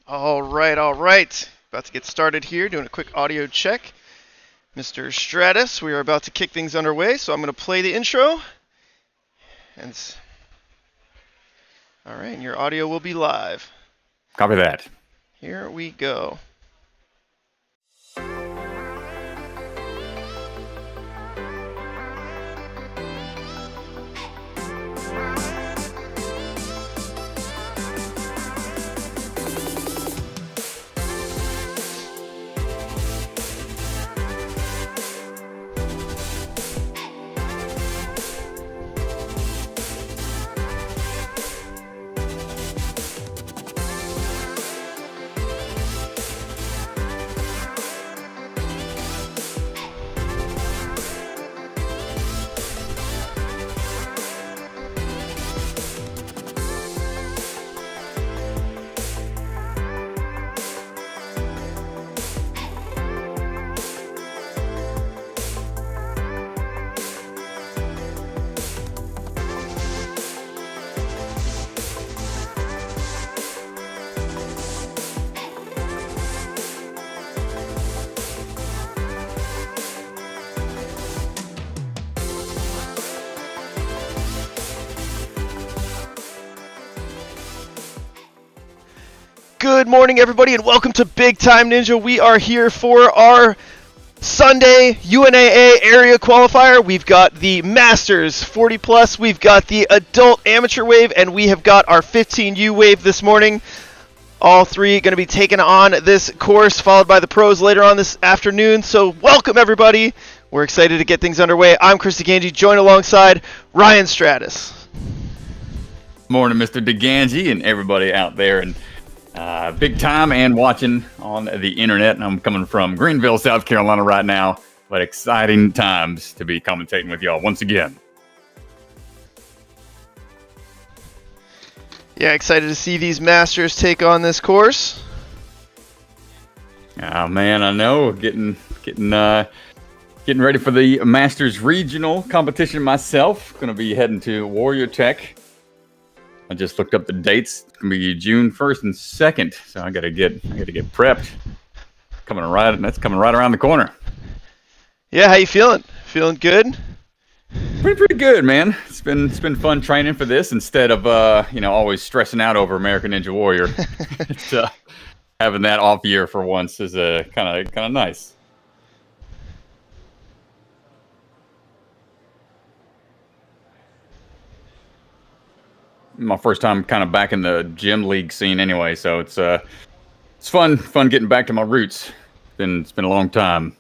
All right, all right. About to get started here, doing a quick audio check. Mr. Stratus, we are about to kick things underway, so I'm going to play the intro. All right, and your audio will be live. Copy that. Here we go. Good morning, everybody, and welcome to Big Time Ninja. We are here for our Sunday UNAA area qualifier. We've got the Masters 40 plus, we've got the Adult Amateur Wave, and we have got our 15U Wave this morning. All three going to be taken on this course, followed by the pros later on this afternoon. So welcome, everybody. We're excited to get things underway. I'm Chris DeGangi, joined alongside Ryan Stratus. Morning, Mr. DeGangi, and everybody out there and big time and watching on the internet. And I'm coming from Greenville, South Carolina right now, but exciting times to be commentating with y'all once again. Yeah, excited to see these Masters take on this course. Oh man, I know. Getting ready for the Masters regional competition myself. Going to be heading to Warrior Tech. I just looked up the dates. It's gonna be June 1st and 2nd, so I gotta get prepped. That's coming right around the corner. Yeah, how you feeling? Feeling good? Pretty good, man. It's been fun training for this instead of always stressing out over American Ninja Warrior. Having that off year for once is kind of nice. My first time kind of back in the gym league scene anyway, so it's fun getting back to my roots. It's been a long time.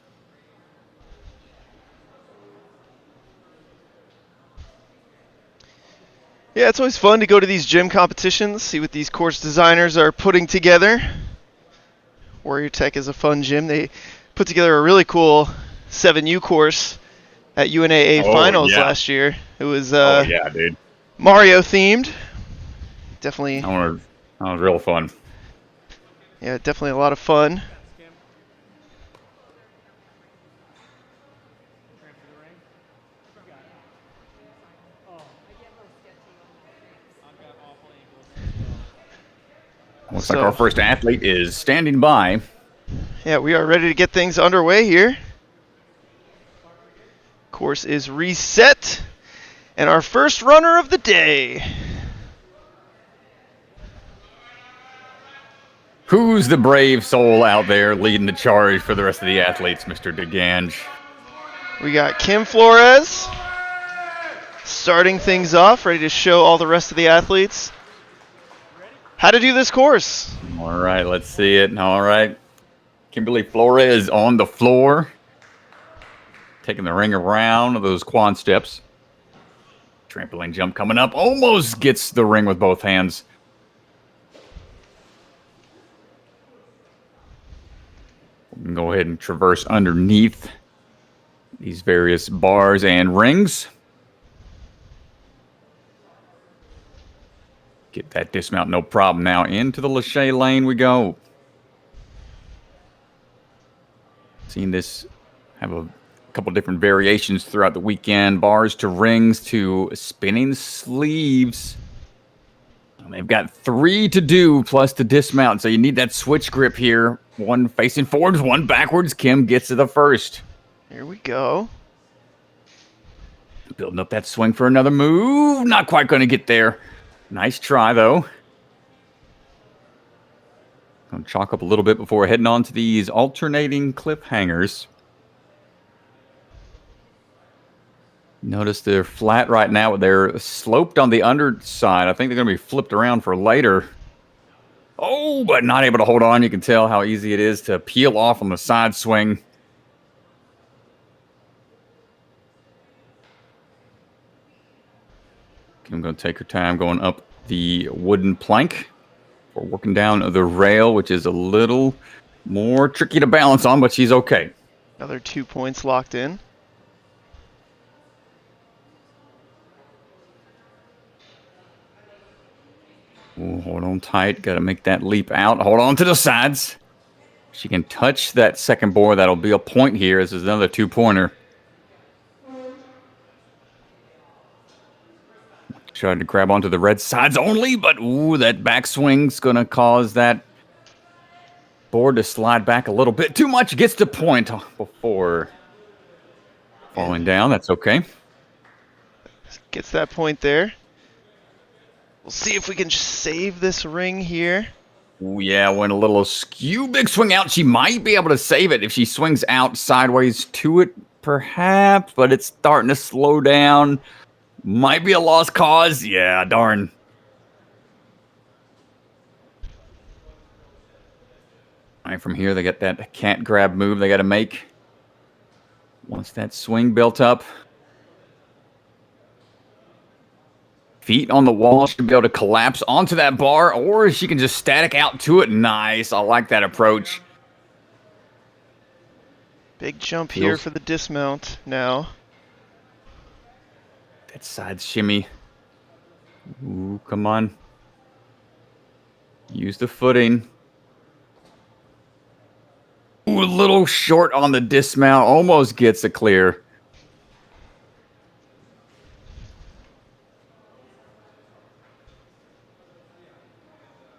Yeah, it's always fun to go to these gym competitions, see what these course designers are putting together. Warrior Tech is a fun gym. They put together a really cool 7U course at UNAA finals last year. It was dude. Mario themed. Definitely. That was real fun. Yeah, definitely a lot of fun. Looks like our first athlete is standing by. Yeah, we are ready to get things underway here. Course is reset. And our first runner of the day. Who's the brave soul out there leading the charge for the rest of the athletes, Mr. DeGange? We got Kim Flores starting things off, ready to show all the rest of the athletes how to do this course. All right, let's see it. All right. Kimberly Flores on the floor. Taking the ring around those quad steps. Trampoline jump coming up. Almost gets the ring with both hands. We can go ahead and traverse underneath these various bars and rings. Get that dismount, no problem. Now into the Lachey lane we go. Seen this have a couple different variations throughout the weekend. Bars to rings to spinning sleeves. They've got 3 to do plus to dismount, so you need that switch grip here. One facing forwards, one backwards. Kim gets to the first. Here we go. Building up that swing for another move. Not quite going to get there. Nice try, though. Going to chalk up a little bit before heading on to these alternating cliffhangers. Notice they're flat right now. They're sloped on the underside. I think they're going to be flipped around for later. Oh, but not able to hold on. You can tell how easy it is to peel off on the side swing. I'm going to take her time going up the wooden plank. We're working down the rail, which is a little more tricky to balance on, but she's okay. Another 2 points locked in. Ooh, hold on tight. Got to make that leap out. Hold on to the sides. She can touch that second board. That'll be a point here. This is another 2-pointer. Tried to grab onto the red sides only, but ooh, that backswing's going to cause that board to slide back a little bit too much. Gets to point before falling down. That's okay. Gets that point there. We'll see if we can just save this ring here. Ooh, yeah, went a little askew. Big swing out. She might be able to save it if she swings out sideways to it, perhaps, but it's starting to slow down. Might be a lost cause. Yeah, darn. All right, from here, they got that cat grab move they got to make. Once that swing built up. Feet on the wall. Should be able to collapse onto that bar, or she can just static out to it. Nice. I like that approach. Big jump here for the dismount now. That side shimmy. Ooh, come on. Use the footing. Ooh, a little short on the dismount. Almost gets a clear.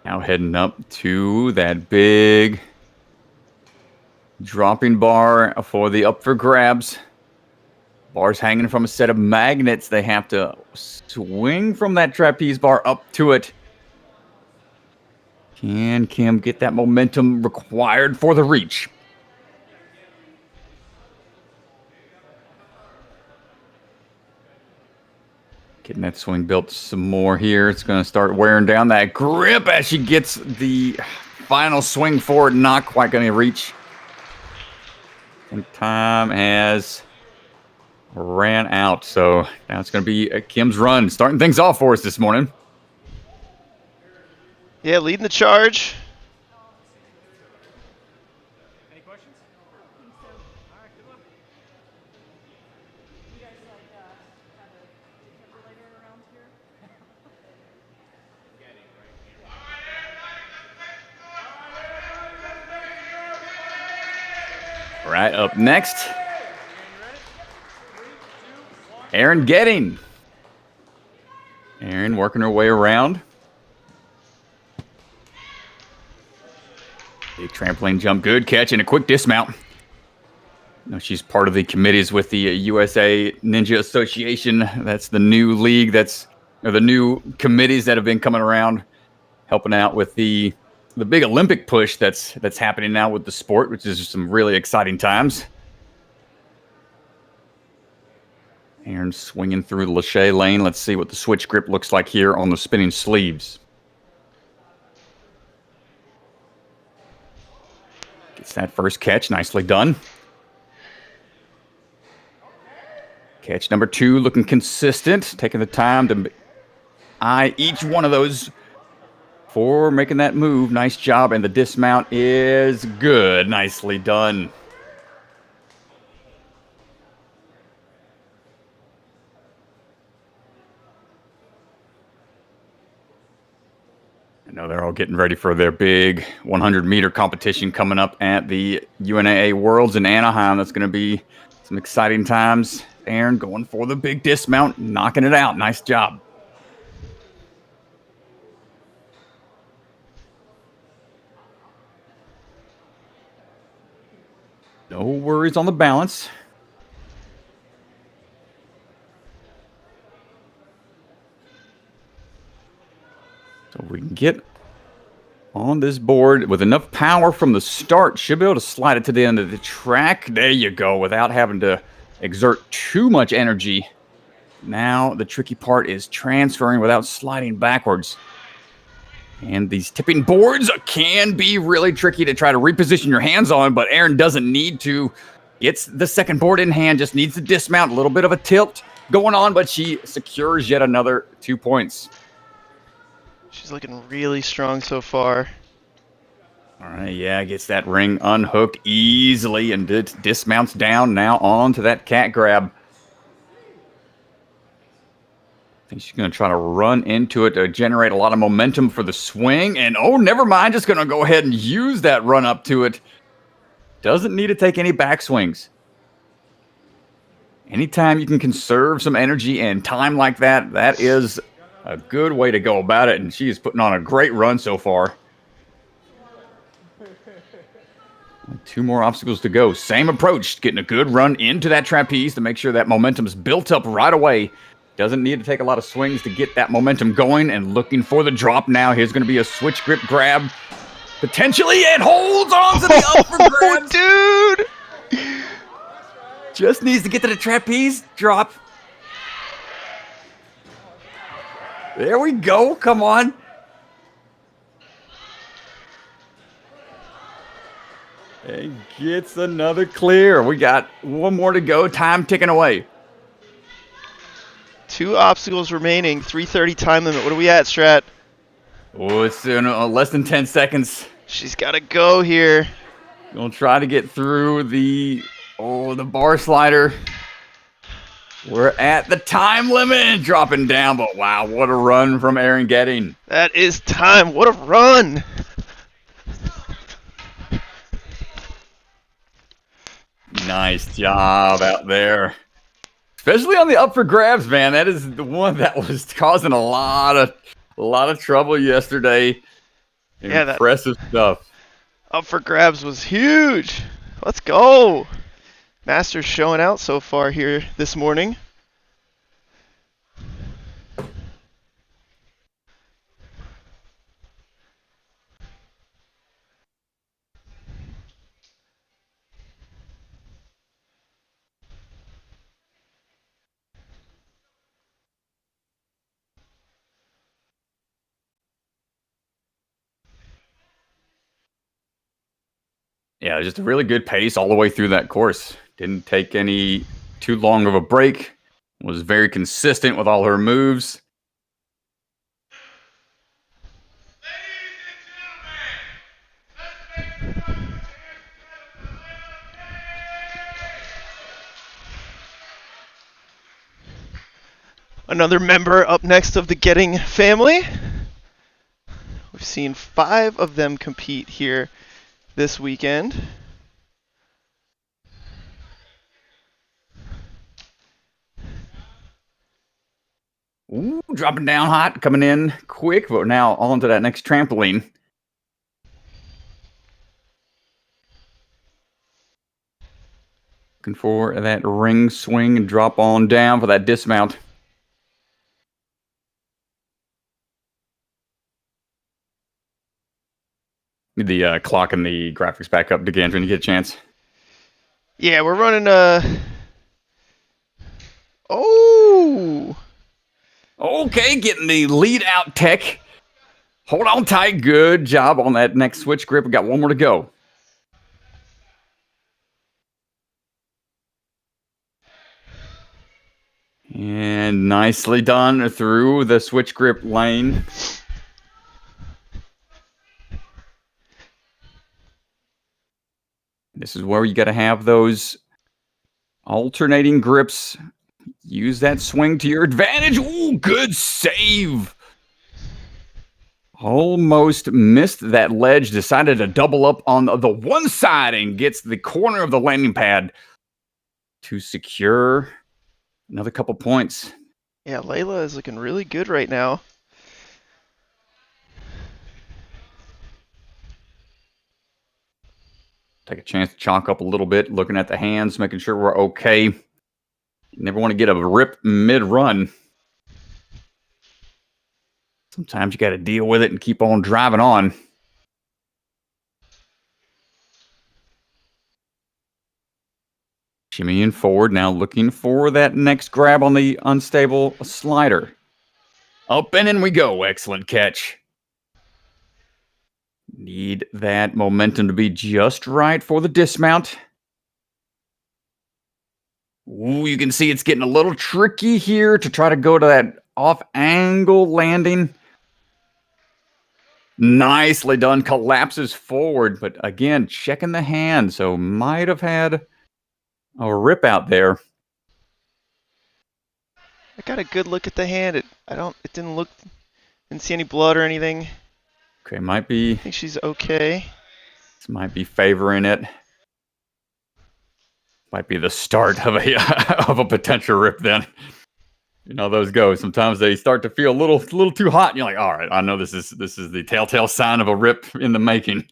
Now heading up to that big dropping bar for the up for grabs. Bar's hanging from a set of magnets. They have to swing from that trapeze bar up to it. Can Kim get that momentum required for the reach? Getting that swing built some more here. It's going to start wearing down that grip as she gets the final swing forward. Not quite going to reach. And time has ran out, so now it's going to be Kim's run, starting things off for us this morning. Yeah, leading the charge. Any questions? All right, good luck. You guys have a defibrillator around here? All right, up next, Erin Getting. Erin working her way around. Big trampoline jump, good catch, and a quick dismount. You know, she's part of the committees with the USA Ninja Association. That's the new league. Or the new committees that have been coming around, helping out with the big Olympic push that's happening now with the sport, which is some really exciting times. Erin swinging through the Lachey lane. Let's see what the switch grip looks like here on the spinning sleeves. Gets that first catch. Nicely done. Catch number 2 looking consistent. Taking the time to eye each one of those for making that move. Nice job. And the dismount is good. Nicely done. I know they're all getting ready for their big 100-meter competition coming up at the UNAA Worlds in Anaheim. That's going to be some exciting times. Erin going for the big dismount, knocking it out. Nice job. No worries on the balance. So we can get on this board with enough power from the start. Should be able to slide it to the end of the track. There you go, without having to exert too much energy. Now the tricky part is transferring without sliding backwards. And these tipping boards can be really tricky to try to reposition your hands on, but Erin doesn't need to. Gets the second board in hand, just needs to dismount. A little bit of a tilt going on, but she secures yet another 2 points. She's looking really strong so far. All right, yeah, gets that ring unhooked easily and dismounts down now onto that cat grab. I think she's going to try to run into it to generate a lot of momentum for the swing. And, oh, never mind, just going to go ahead and use that run up to it. Doesn't need to take any backswings. Anytime you can conserve some energy and time like that, that is a good way to go about it. And she is putting on a great run so far. 2 more obstacles to go. Same approach, getting a good run into that trapeze to make sure that momentum's built up right away. Doesn't need to take a lot of swings to get that momentum going, and looking for the drop now. Here's going to be a switch grip grab. Potentially, it holds on to the upper grab. Dude! Just needs to get to the trapeze drop. There we go. Come on. And gets another clear. We got 1 more to go. Time ticking away. 2 obstacles remaining. 3:30 time limit. What are we at, Strat? Oh, it's in less than 10 seconds. She's got to go here. Gonna try to get through the bar slider. We're at the time limit, dropping down, but wow, what a run from Erin Getting. That is time. What a run. Nice job out there. Especially on the up for grabs, man. That is the one that was causing a lot of trouble yesterday. Yeah, impressive stuff. Up for grabs was huge. Let's go. Masters showing out so far here this morning. Yeah, just a really good pace all the way through that course. Didn't take any too long of a break. Was very consistent with all her moves. Another member up next of the Getting family. We've seen 5 of them compete here this weekend. Ooh, dropping down hot, coming in quick, but now on to that next trampoline. Looking for that ring swing and drop on down for that dismount. Need the clock and the graphics back up again when you get a chance. Yeah, we're running Oh! Okay, getting the lead out tech. Hold on tight. Good job on that next switch grip. We got 1 more to go. And nicely done through the switch grip lane. This is where you got to have those alternating grips. Use that swing to your advantage. Ooh, good save. Almost missed that ledge. Decided to double up on the one side and gets the corner of the landing pad to secure another couple points. Yeah, Layla is looking really good right now. Take a chance to chalk up a little bit, looking at the hands, making sure we're okay. You never want to get a rip mid-run. Sometimes you got to deal with it and keep on driving on. Shimmying forward, now looking for that next grab on the unstable slider. Up and in we go. Excellent catch. Need that momentum to be just right for the dismount. Ooh, you can see it's getting a little tricky here to try to go to that off-angle landing. Nicely done. Collapses forward, but again, checking the hand. So might have had a rip out there. I got a good look at the hand. It didn't see any blood or anything. Okay, might be. I think she's okay. This might be favoring it. Might be the start of a of a potential rip then. You know those go. Sometimes they start to feel a little too hot, and you're like, all right, I know this is the telltale sign of a rip in the making.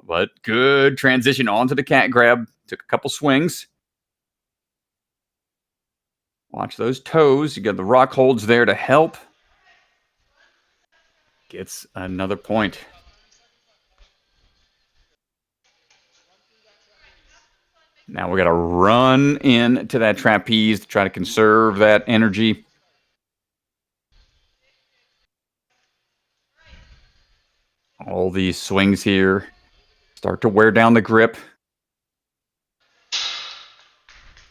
But good transition onto the cat grab. Took a couple swings. Watch those toes. You got the rock holds there to help. Gets another point. Now we got to run into that trapeze to try to conserve that energy. All these swings here start to wear down the grip.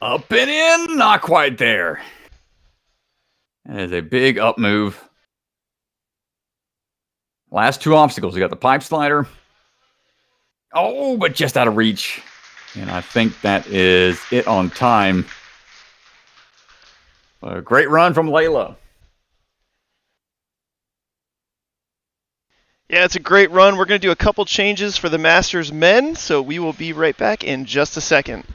Up and in, not quite there. That is a big up move. Last two obstacles. We got the pipe slider. Oh, but just out of reach. And I think that is it on time. A great run from Layla. Yeah, it's a great run. We're going to do a couple changes for the Masters men, so we will be right back in just a second.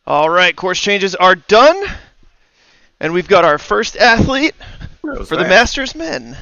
All right, course changes are done. And we've got our first athlete for the Masters men.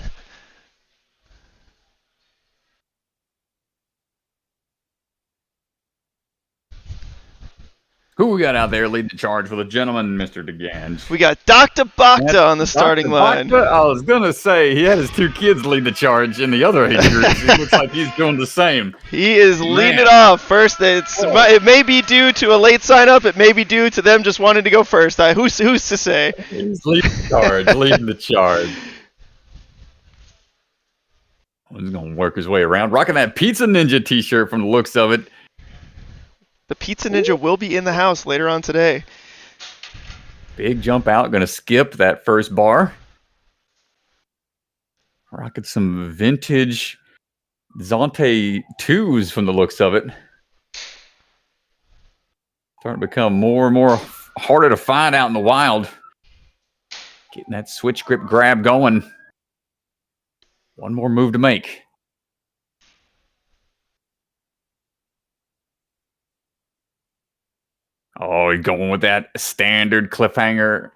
Who we got out there leading the charge for the gentleman, Mr. DeGange? We got Dr. Bakta on the starting line. I was going to say, he had his two kids lead the charge in the other age groups. It looks like he's doing the same. He is leading it off first. It may be due to a late sign-up. It may be due to them just wanting to go first. Who's to say? He's leading the charge, leading the charge. He's going to work his way around. Rocking that Pizza Ninja t-shirt from the looks of it. The Pizza Ninja will be in the house later on today. Big jump out. Going to skip that first bar. Rocking some vintage Zonte 2s from the looks of it. Starting to become more and more harder to find out in the wild. Getting that switch grip grab going. One more move to make. Oh, he's going with that standard cliffhanger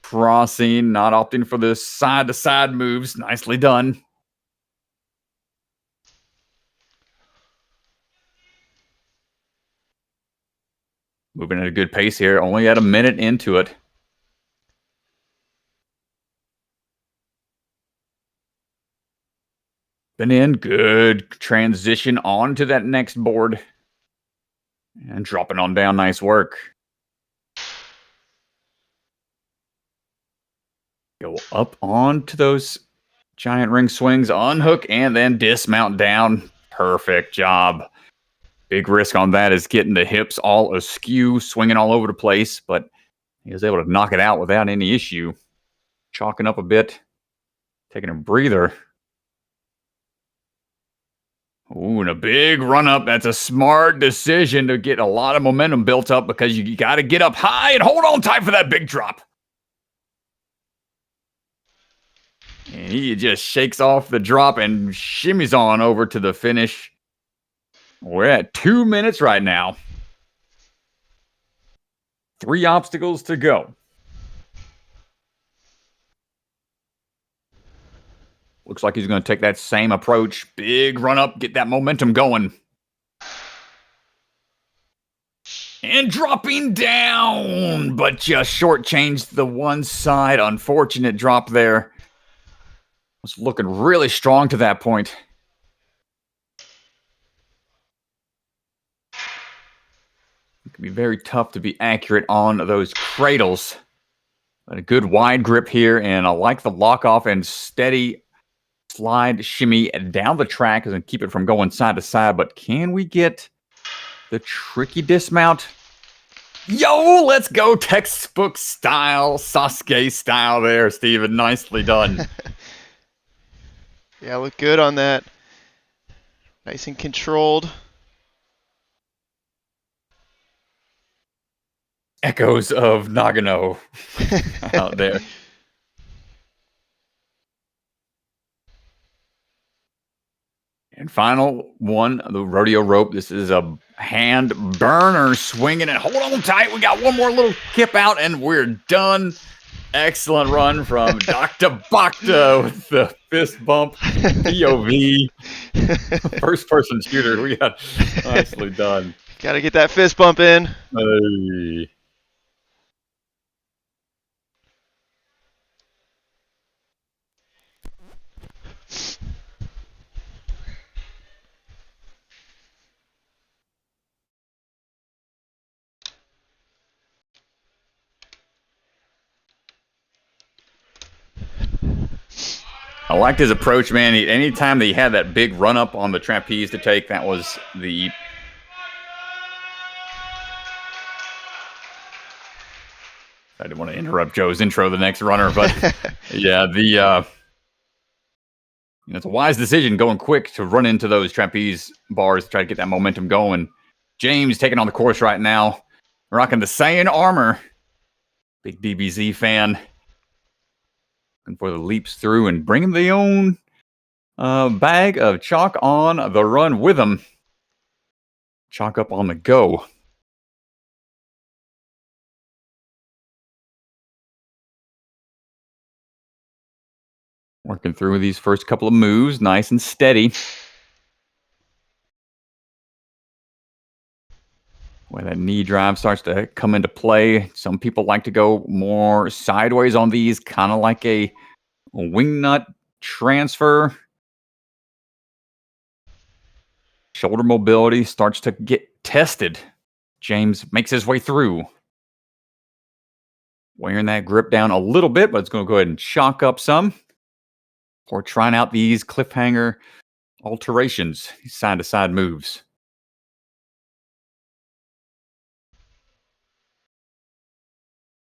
crossing, not opting for the side-to-side moves. Nicely done. Moving at a good pace here. Only at a minute into it. Been in. Good transition onto that next board. And dropping on down. Nice work. Go up onto those giant ring swings, unhook, and then dismount down. Perfect job. Big risk on that is getting the hips all askew, swinging all over the place, but he was able to knock it out without any issue. Chalking up a bit, taking a breather. Ooh, and a big run up. That's a smart decision to get a lot of momentum built up because you got to get up high and hold on tight for that big drop. And he just shakes off the drop and shimmies on over to the finish. We're at 2 minutes right now. 3 obstacles to go. Looks like he's going to take that same approach. Big run up, get that momentum going. And dropping down, but just shortchanged the one side. Unfortunate drop there. Was looking really strong to that point. It can be very tough to be accurate on those cradles. But a good wide grip here, and I like the lock off and steady slide shimmy down the track and keep it from going side to side. But can we get the tricky dismount? Yo, let's go textbook style, Sasuke style there, Steven. Nicely done. Yeah, look good on that. Nice and controlled. Echoes of Nagano out there. And final one, the rodeo rope. This is a hand burner swinging it. Hold on tight. We got one more little kip out and we're done. Excellent run from Dr. Bacta with the fist bump. POV. First person shooter. We got nicely done. Got to get that fist bump in. Hey. I liked his approach, man. Anytime that he had that big run up on the trapeze to take, that was the... I didn't want to interrupt Joe's intro, the next runner, but yeah, it's a wise decision going quick to run into those trapeze bars to try to get that momentum going. James taking on the course right now, rocking the Saiyan armor. Big DBZ fan. Looking for the leaps through and bringing the own bag of chalk on the run with him. Chalk up on the go. Working through these first couple of moves, nice and steady. Where that knee drive starts to come into play. Some people like to go more sideways on these, kind of like a wing nut transfer. Shoulder mobility starts to get tested. James makes his way through. Wearing that grip down a little bit, but it's going to go ahead and chalk up some. Or trying out these cliffhanger alterations, these side-to-side moves.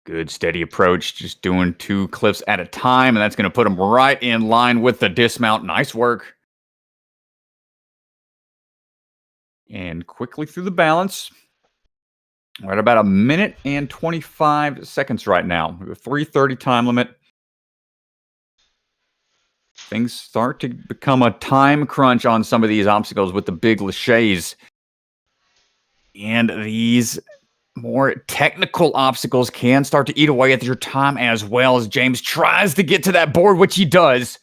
Good steady approach, just doing 2 cliffs at a time, and that's going to put him right in line with the dismount. Nice work. And quickly through the balance. We're at about 1 minute and 25 seconds right now. We have a 3:30 time limit. Things start to become a time crunch on some of these obstacles with the big laches. And these more technical obstacles can start to eat away at your time as well, as James tries to get to that board, which he does.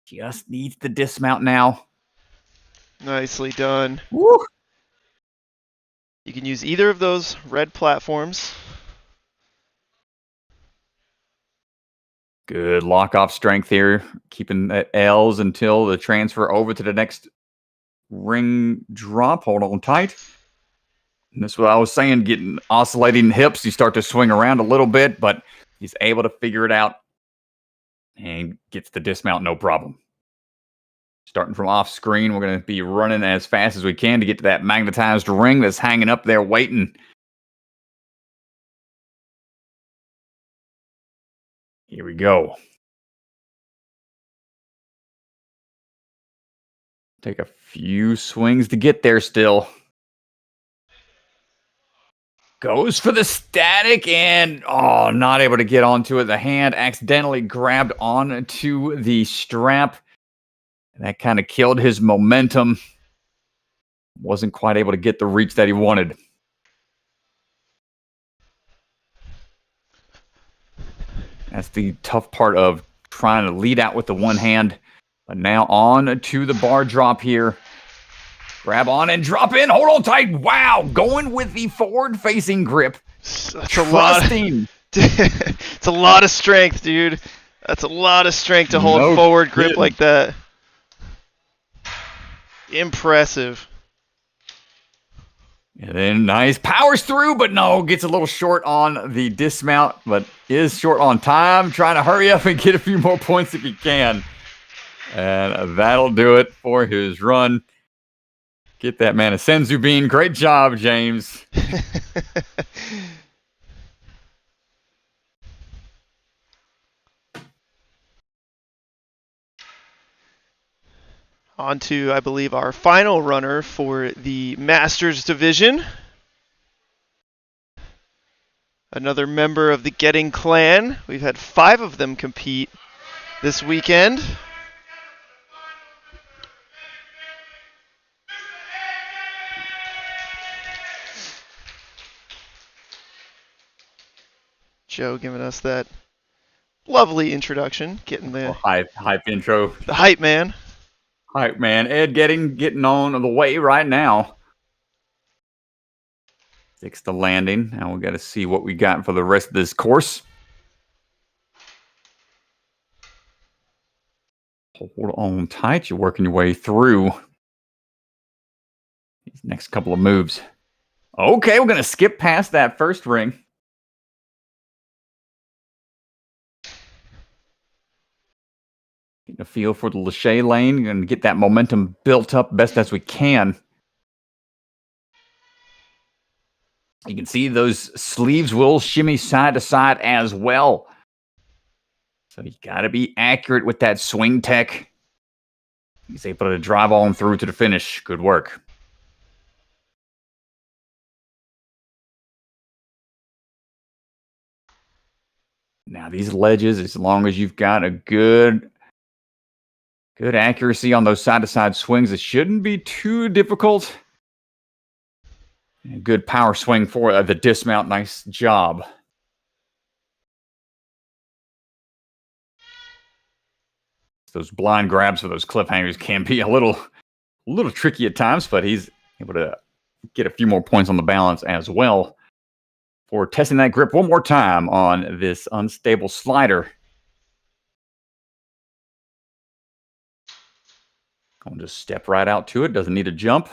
Just needs the dismount now. Nicely done. Woo. You can use either of those red platforms. Good lock-off strength here. Keeping the L's until the transfer over to the next ring drop. Hold on tight. And that's what I was saying, getting oscillating hips. You start to swing around a little bit, but he's able to figure it out and gets the dismount no problem. Starting from off screen, we're going to be running as fast as we can to get to that magnetized ring that's hanging up there waiting. Here we go. Take a few swings to get there still. Goes for the static and, not able to get onto it. The hand accidentally grabbed onto the strap. That kind of killed his momentum. Wasn't quite able to get the reach that he wanted. That's the tough part of trying to lead out with the one hand. But now on to the bar drop here. Grab on and drop in. Hold on tight. Wow. Going with the forward-facing grip. That's a lot. It's a lot of strength, dude. That's a lot of strength to hold forward grip like that. Impressive. And then nice. Powers through, but no. Gets a little short on the dismount, but is short on time. Trying to hurry up and get a few more points if he can. And that'll do it for his run. Get that man a Senzu bean. Great job, James. On to, I believe, our final runner for the Masters division. Another member of the Getting clan. We've had 5 of them compete this weekend. Joe giving us that lovely introduction, getting the hype intro. The hype man. Hype man. Ed getting on the way right now. 6 to landing. Now we got to see what we got for the rest of this course. Hold on tight. You're working your way through these next couple of moves. Okay, we're going to skip past that first ring. Getting a feel for the Lachey lane and get that momentum built up best as we can. You can see those sleeves will shimmy side to side as well. So you got to be accurate with that swing tech. He's able to drive on through to the finish. Good work. Now these ledges, as long as you've got a good accuracy on those side-to-side swings, it shouldn't be too difficult. And good power swing for the dismount. Nice job. Those blind grabs for those cliffhangers can be a little tricky at times, but he's able to get a few more points on the balance as well for testing that grip one more time on this unstable slider. I'll just step right out to it. Doesn't need a jump.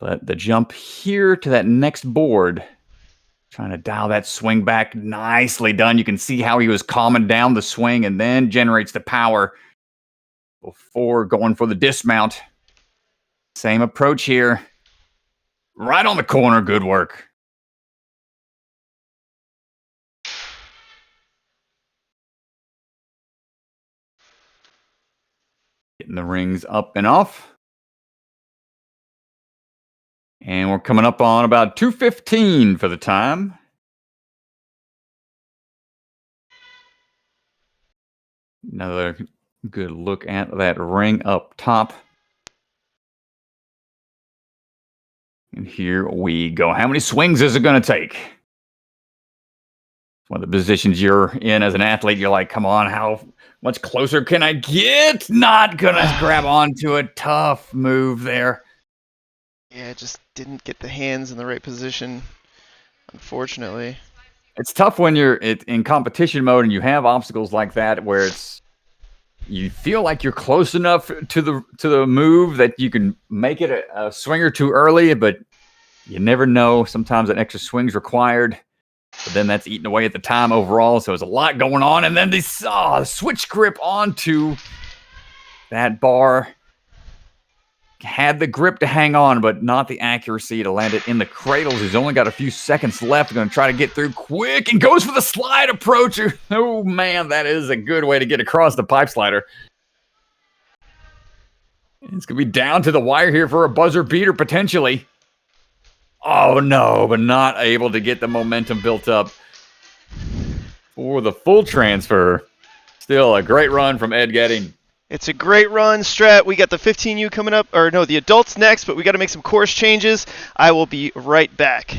But the jump here to that next board, trying to dial that swing back. Nicely done. You can see how he was calming down the swing and then generates the power before going for the dismount. Same approach here. Right on the corner. Good work. Getting the rings up and off. And we're coming up on about 2:15 for the time. Another good look at that ring up top. And here we go. How many swings is it going to take? One of the positions you're in as an athlete, you're like, come on, how much closer can I get? Not going to grab onto a tough move there. Yeah, just didn't get the hands in the right position, unfortunately. It's tough when you're in competition mode and you have obstacles like that where you feel like you're close enough to the move that you can make it a swing or two early, but you never know. Sometimes an extra swing's required. But then that's eating away at the time overall, so there's a lot going on. And then the switch grip onto that bar. Had the grip to hang on, but not the accuracy to land it in the cradles. He's only got a few seconds left. Going to try to get through quick and goes for the slide approach. Oh, man, that is a good way to get across the pipe slider. It's going to be down to the wire here for a buzzer beater, potentially. Oh, no, but not able to get the momentum built up for the full transfer. Still a great run from Ed Getting. It's a great run, Strat. We got the 15U coming up, or no, the adults next, but we got to make some course changes. I will be right back.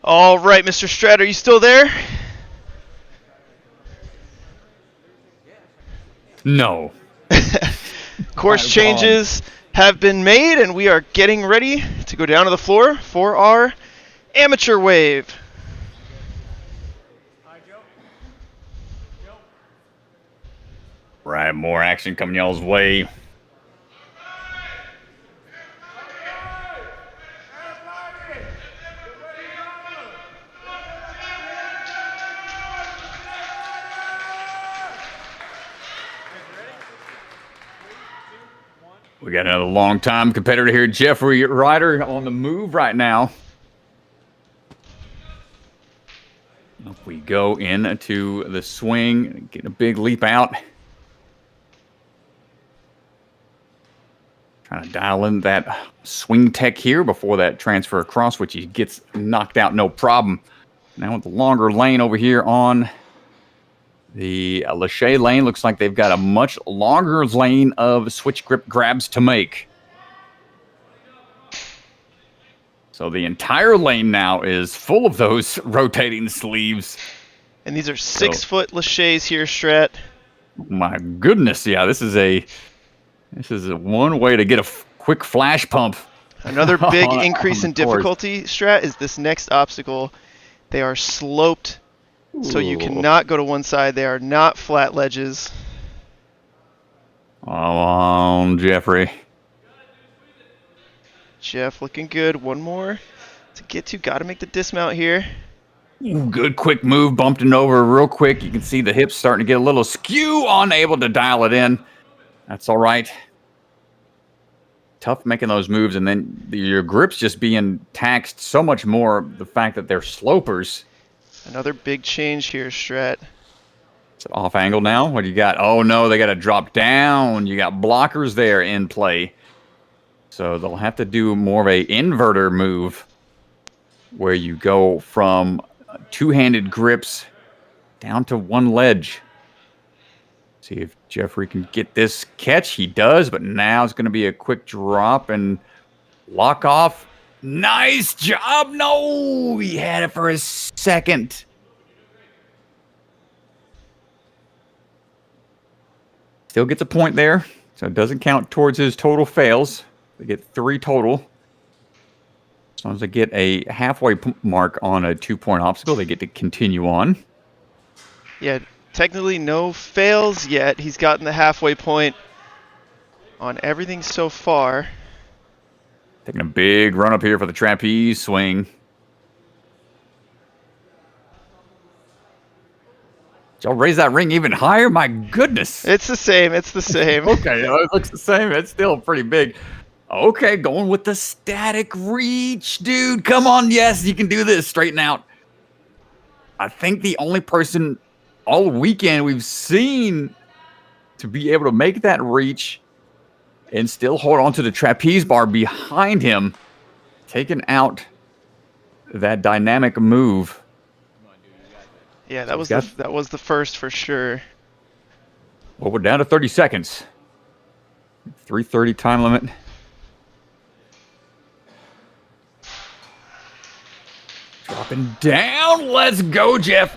All right, Mr. Strat, are you still there? No. Course My changes have been made, and we are getting ready to go down to the floor for our amateur wave. Right, more action coming y'all's way. We got another long-time competitor here, Jeffrey Ryder, on the move right now. Up we go into the swing, getting a big leap out. Trying to dial in that swing tech here before that transfer across, which he gets knocked out no problem. Now with the longer lane over here on the Lachey lane, looks like they've got a much longer lane of switch grip grabs to make. So the entire lane now is full of those rotating sleeves. And these are 6-foot Lachays here, Strat. My goodness, yeah, this is a one way to get a quick flash pump. Another big on increase the in course. difficulty, Strat, is this next obstacle. They are sloped, so you Ooh. cannot go to one side. They are not flat ledges. Come on, Jeffrey. Jeff looking good. One more to get to. Got to make the dismount here. Ooh, good quick move, bumped it over real quick. You can see the hips starting to get a little skew, unable to dial it in. That's all right. Tough making those moves, and then your grip's just being taxed so much more. The fact that they're slopers. Another big change here, Strat. It's off angle now. What do you got? Oh no, they got to drop down. You got blockers there in play. So they'll have to do more of a inverter move where you go from two-handed grips down to one ledge. See if Jeffrey can get this catch. He does, but now it's going to be a quick drop and lock off. Nice job. No, he had it for a second. Still gets a point there, so it doesn't count towards his total fails. They get 3 total. As long as they get a halfway mark on a 2-point obstacle, they get to continue on. Yeah, technically no fails yet. He's gotten the halfway point on everything so far. Taking a big run up here for the trapeze swing. Did y'all raise that ring even higher? My goodness. It's the same. It's the same. Okay, it looks the same. It's still pretty big. Okay, going with the static reach, dude. Come on, yes, you can do this. Straighten out. I think the only person all weekend we've seen to be able to make that reach and still hold on to the trapeze bar behind him, taking out that dynamic move. Yeah, that was the first for sure. Well, we're down to 30 seconds. 3:30 time limit. Dropping down. Let's go, Jeff.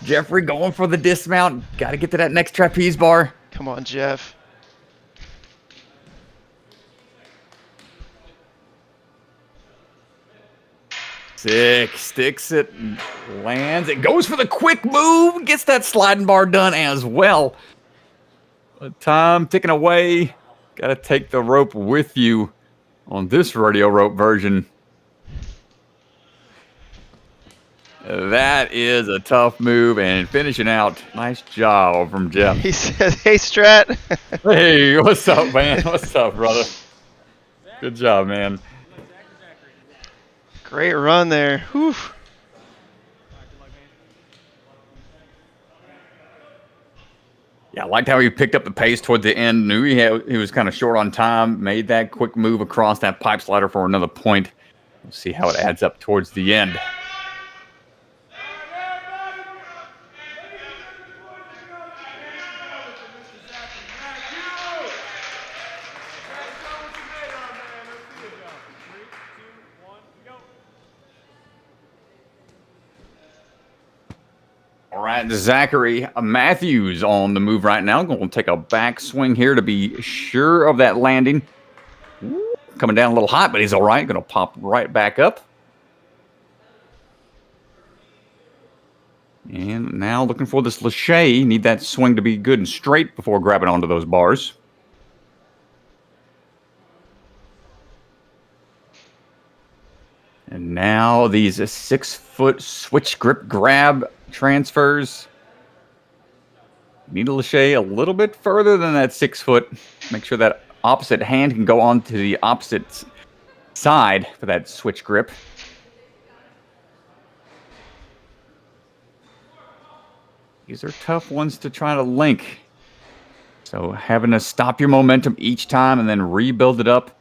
Jeffrey going for the dismount. Got to get to that next trapeze bar. Come on, Jeff. Sticks it, lands it, goes for the quick move, gets that sliding bar done as well. But time ticking away. Got to take the rope with you on this rodeo rope version. That is a tough move, and finishing out. Nice job from Jeff. He says, "Hey, Strat." Hey, what's up, man? What's up, brother? Good job, man. Great run there. Whew. Yeah, I liked how he picked up the pace toward the end. Knew he was kind of short on time. Made that quick move across that pipe slider for another point. We'll see how it adds up towards the end. that. Zachary Matthews on the move right now. Going to take a back swing here to be sure of that landing. Coming down a little hot, but he's all right. Going to pop right back up. And now looking for this Lachey. Need that swing to be good and straight before grabbing onto those bars. And now these 6-foot switch grip grab transfers. Need a Lachey a little bit further than that 6 foot. Make sure that opposite hand can go on to the opposite side for that switch grip. These are tough ones to try to link. So having to stop your momentum each time and then rebuild it up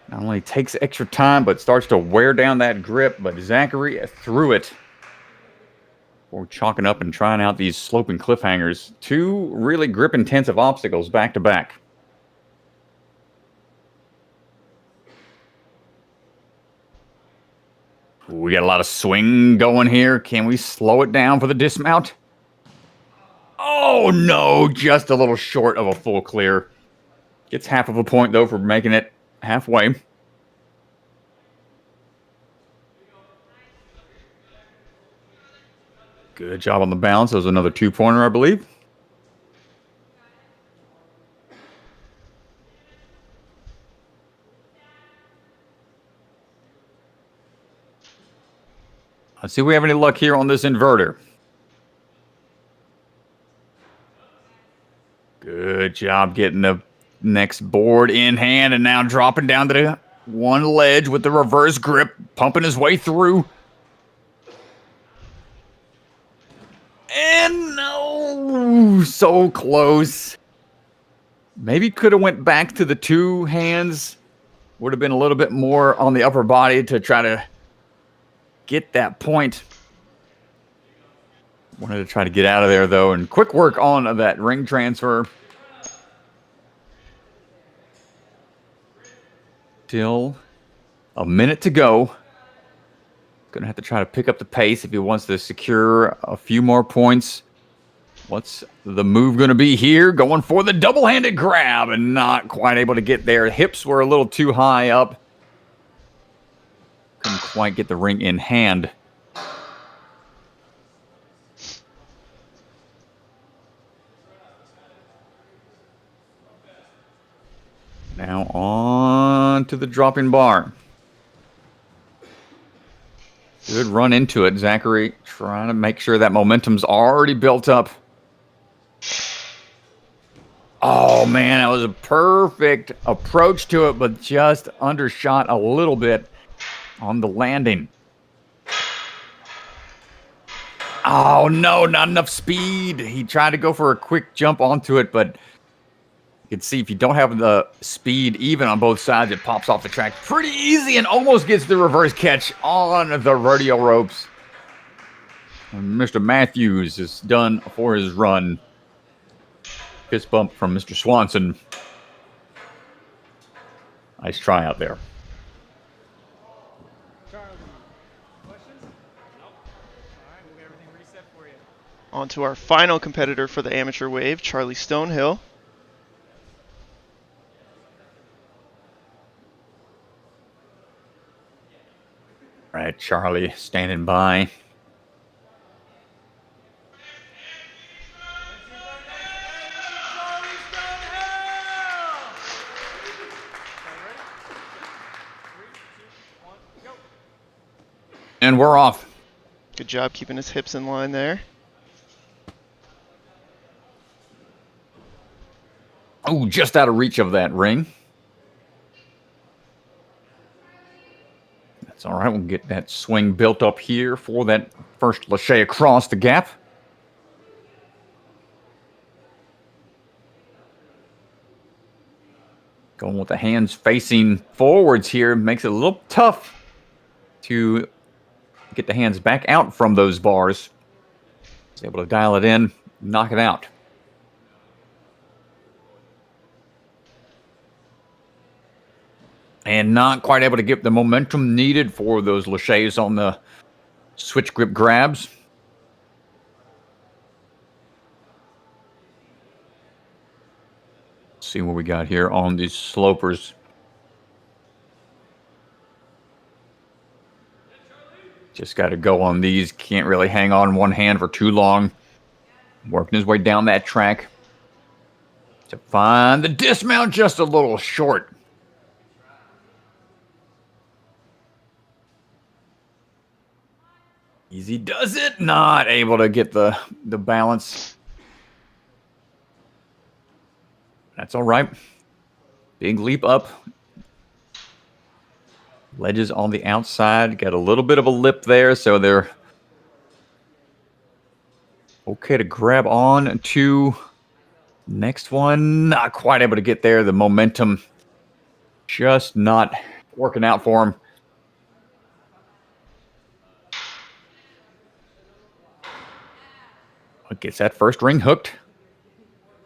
not only takes extra time, but starts to wear down that grip. But Zachary threw it. We're chalking up and trying out these sloping cliffhangers. 2 really grip-intensive obstacles back to back. We got a lot of swing going here. Can we slow it down for the dismount? Oh, no, just a little short of a full clear. Gets half of a point, though, for making it halfway. Good job on the bounce. That was another 2-pointer, I believe. Let's see if we have any luck here on this inverter. Good job getting the next board in hand and now dropping down to the one ledge with the reverse grip, pumping his way through. And no, so close. Maybe could have went back to the 2 hands. Would have been a little bit more on the upper body to try to get that point. Wanted to try to get out of there, though. And quick work on that ring transfer. Still a minute to go. Going to have to try to pick up the pace if he wants to secure a few more points. What's the move going to be here? Going for the double-handed grab and not quite able to get there. Hips were a little too high up. Couldn't quite get the ring in hand. Now on to the dropping bar. Good run into it. Zachary trying to make sure that momentum's already built up. Oh, man, that was a perfect approach to it, but just undershot a little bit on the landing. Oh, no, not enough speed. He tried to go for a quick jump onto it, but you can see if you don't have the speed even on both sides, it pops off the track pretty easy and almost gets the reverse catch on the rodeo ropes. And Mr. Matthews is done for his run. Fist bump from Mr. Swanson. Nice try out there. Charlie, questions? Nope. All right, we'll get everything reset for you. On to our final competitor for the amateur wave, Charlie Stonehill. All right, Charlie standing by. And we're off. Good job keeping his hips in line there. Oh, just out of reach of that ring. That's all right. We'll get that swing built up here for that first Lachey across the gap. Going with the hands facing forwards here makes it a little tough to get the hands back out from those bars. He's able to dial it in, knock it out. And not quite able to get the momentum needed for those Lacheys on the switch grip grabs. see what we got here on these slopers. Just got to go on these. Can't really hang on one hand for too long. Working his way down that track to find the dismount just a little short. Easy does it. Not able to get the balance. That's all right. Big leap up. Ledges on the outside. Got a little bit of a lip there, so they're okay to grab on to next one. Not quite able to get there. The momentum just not working out for him. Gets that first ring hooked.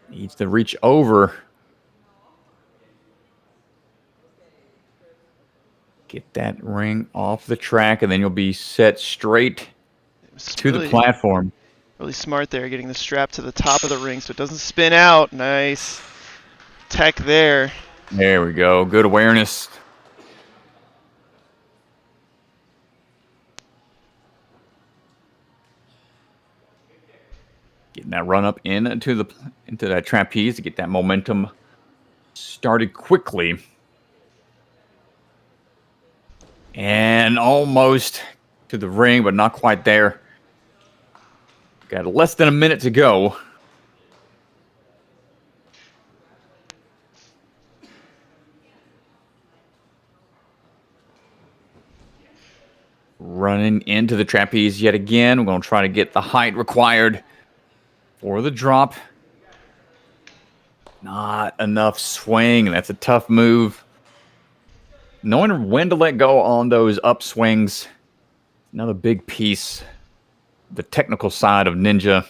Needs to reach over. Get that ring off the track, and then you'll be set straight to the platform. Really smart there, getting the strap to the top of the ring so it doesn't spin out. Nice tech there. There we go. Good awareness. Getting that run up into that trapeze to get that momentum started quickly. And almost to the ring, but not quite there. Got less than a minute to go. Running into the trapeze yet again. We're going to try to get the height required for the drop. Not enough swing. That's a tough move. Knowing when to let go on those upswings. Another big piece. The technical side of Ninja.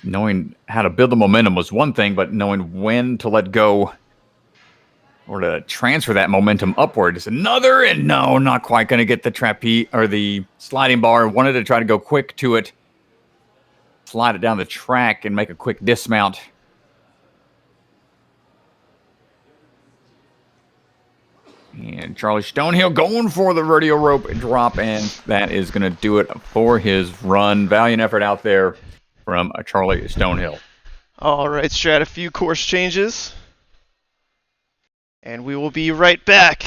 Knowing how to build the momentum was one thing, but knowing when to let go or to transfer that momentum upward is another. And no, not quite going to get the trapeze or the sliding bar. Wanted to try to go quick to it. Slide it down the track and make a quick dismount. And Charlie Stonehill going for the rodeo rope drop, and that is going to do it for his run. Valiant effort out there from Charlie Stonehill. All right, Strat, a few course changes. And we will be right back.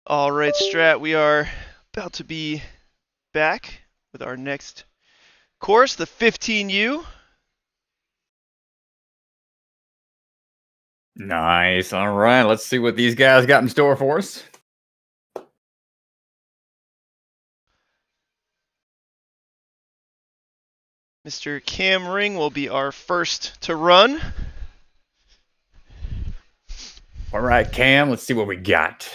All right, Strat, we are about to be back with our next course, the 15U. Nice. All right, let's see what these guys got in store for us. Mr. Cam Ring will be our first to run. All right, Cam, let's see what we got.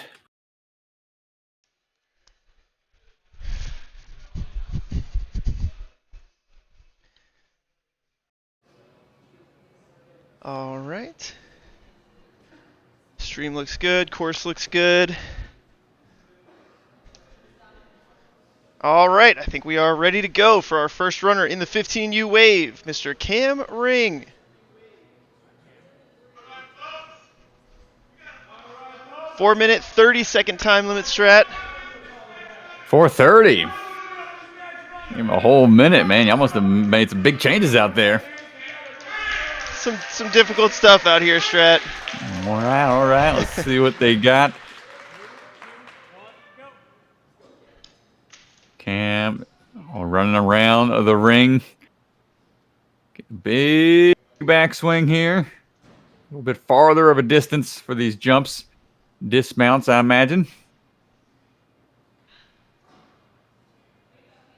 All right. Stream looks good, course looks good. All right, I think we are ready to go for our first runner in the 15U wave, Mr. Cam Ring. Four-minute, 30-second time limit, Strat. 4:30. Give him a whole minute, man. You almost have made some big changes out there. Some difficult stuff out here, Strat. All right. Let's see what they got. Cam running around the ring. Get a big backswing here. A little bit farther of a distance for these jumps. Dismounts, I imagine.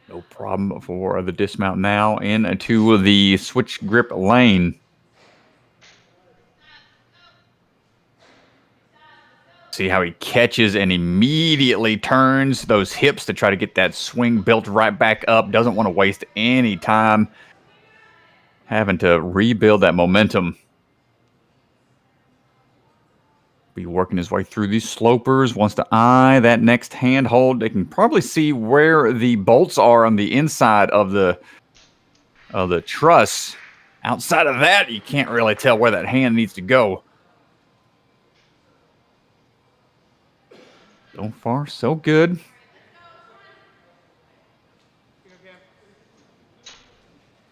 No problem for the dismount now into the switch grip lane. See how he catches and immediately turns those hips to try to get that swing built right back up. Doesn't want to waste any time having to rebuild that momentum. Be working his way through these slopers. Wants to eye that next handhold. They can probably see where the bolts are on the inside of the truss. Outside of that, you can't really tell where that hand needs to go. So far, so good.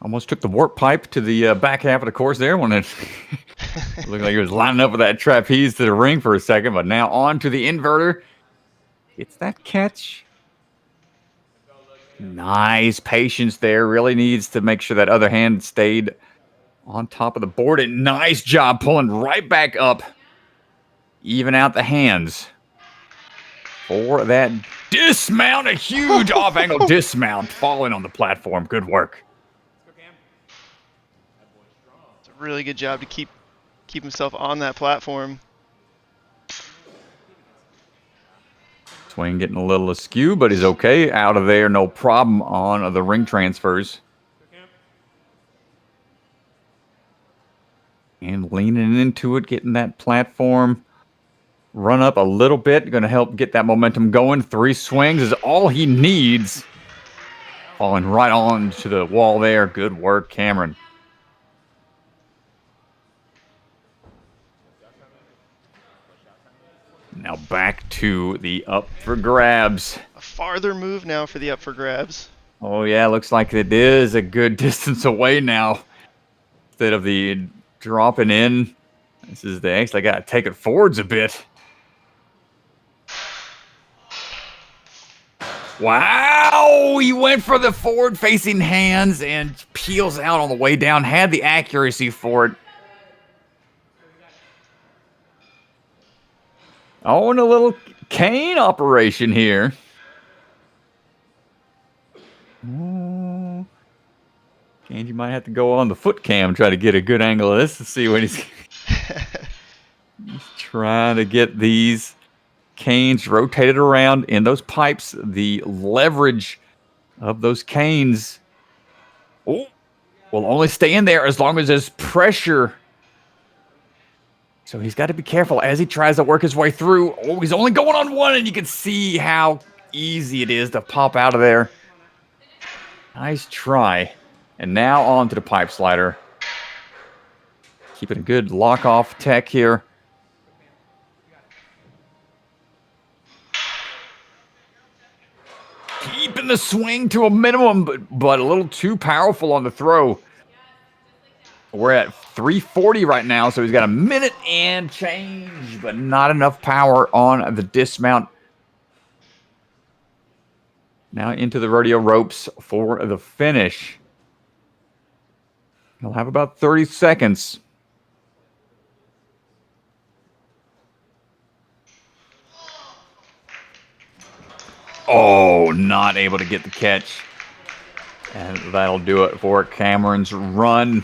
Almost took the warp pipe to the back half of the course there when it looked like he was lining up with that trapeze to the ring for a second, but now on to the inverter. Gets that catch. Nice patience there. Really needs to make sure that other hand stayed on top of the board. And nice job pulling right back up. Even out the hands. For that dismount, a huge off-angle dismount falling on the platform. Good work. It's a really good job to keep himself on that platform. Swing getting a little askew, but he's okay. Out of there, no problem on the ring transfers. And leaning into it, getting that platform run up a little bit. Going to help get that momentum going. 3 swings is all he needs. Falling right on to the wall there. Good work, Cameron. Now back to the up for grabs. A farther move now for the up for grabs. Oh, yeah, looks like it is a good distance away now. Instead of the dropping in, they actually got to take it forwards a bit. Wow, he went for the forward-facing hands and peels out on the way down. Had the accuracy for it. Oh, and a little cane operation here. Oh. Angie might have to go on the foot cam, try to get a good angle of this to see what he's trying to get these canes rotated around in those pipes. The leverage of those canes will only stay in there as long as there's pressure. So he's got to be careful as he tries to work his way through. Oh, he's only going on one, and you can see how easy it is to pop out of there. Nice try. And now on to the pipe slider. Keeping a good lock-off tech here. Keeping the swing to a minimum, but a little too powerful on the throw. We're at 340 right now, so he's got a minute and change, but not enough power on the dismount Now into the rodeo ropes for the finish. He'll have about 30 seconds. Oh, not able to get the catch. And that'll do it for Cameron's run.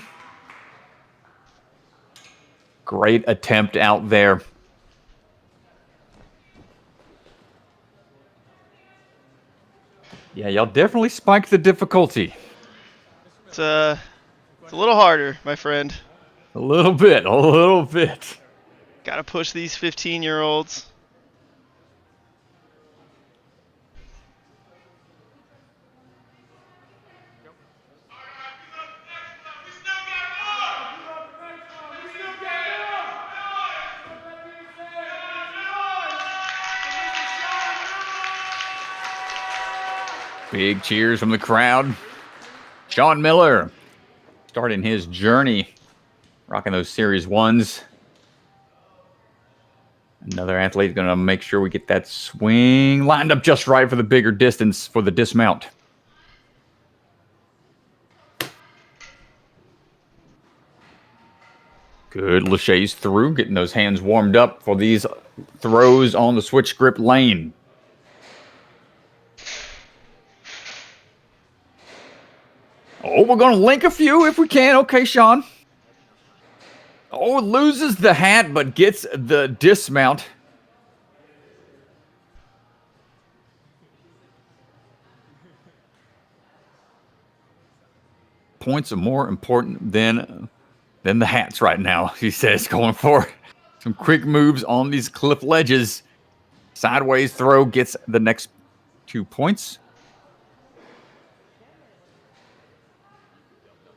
Great attempt out there. Yeah, y'all definitely spiked the difficulty. It's a little harder, my friend. A little bit, a little bit. Gotta push these 15-year-olds. Big cheers from the crowd. Sean Miller starting his journey, rocking those Series 1s. Another athlete going to make sure we get that swing lined up just right for the bigger distance for the dismount. Good laches through, getting those hands warmed up for these throws on the switch grip lane. Oh, we're going to link a few if we can. Okay, Sean. Oh, loses the hat, but gets the dismount. Points are more important than the hats right now, he says, going for some quick moves on these cliff ledges. Sideways throw gets the next 2 points.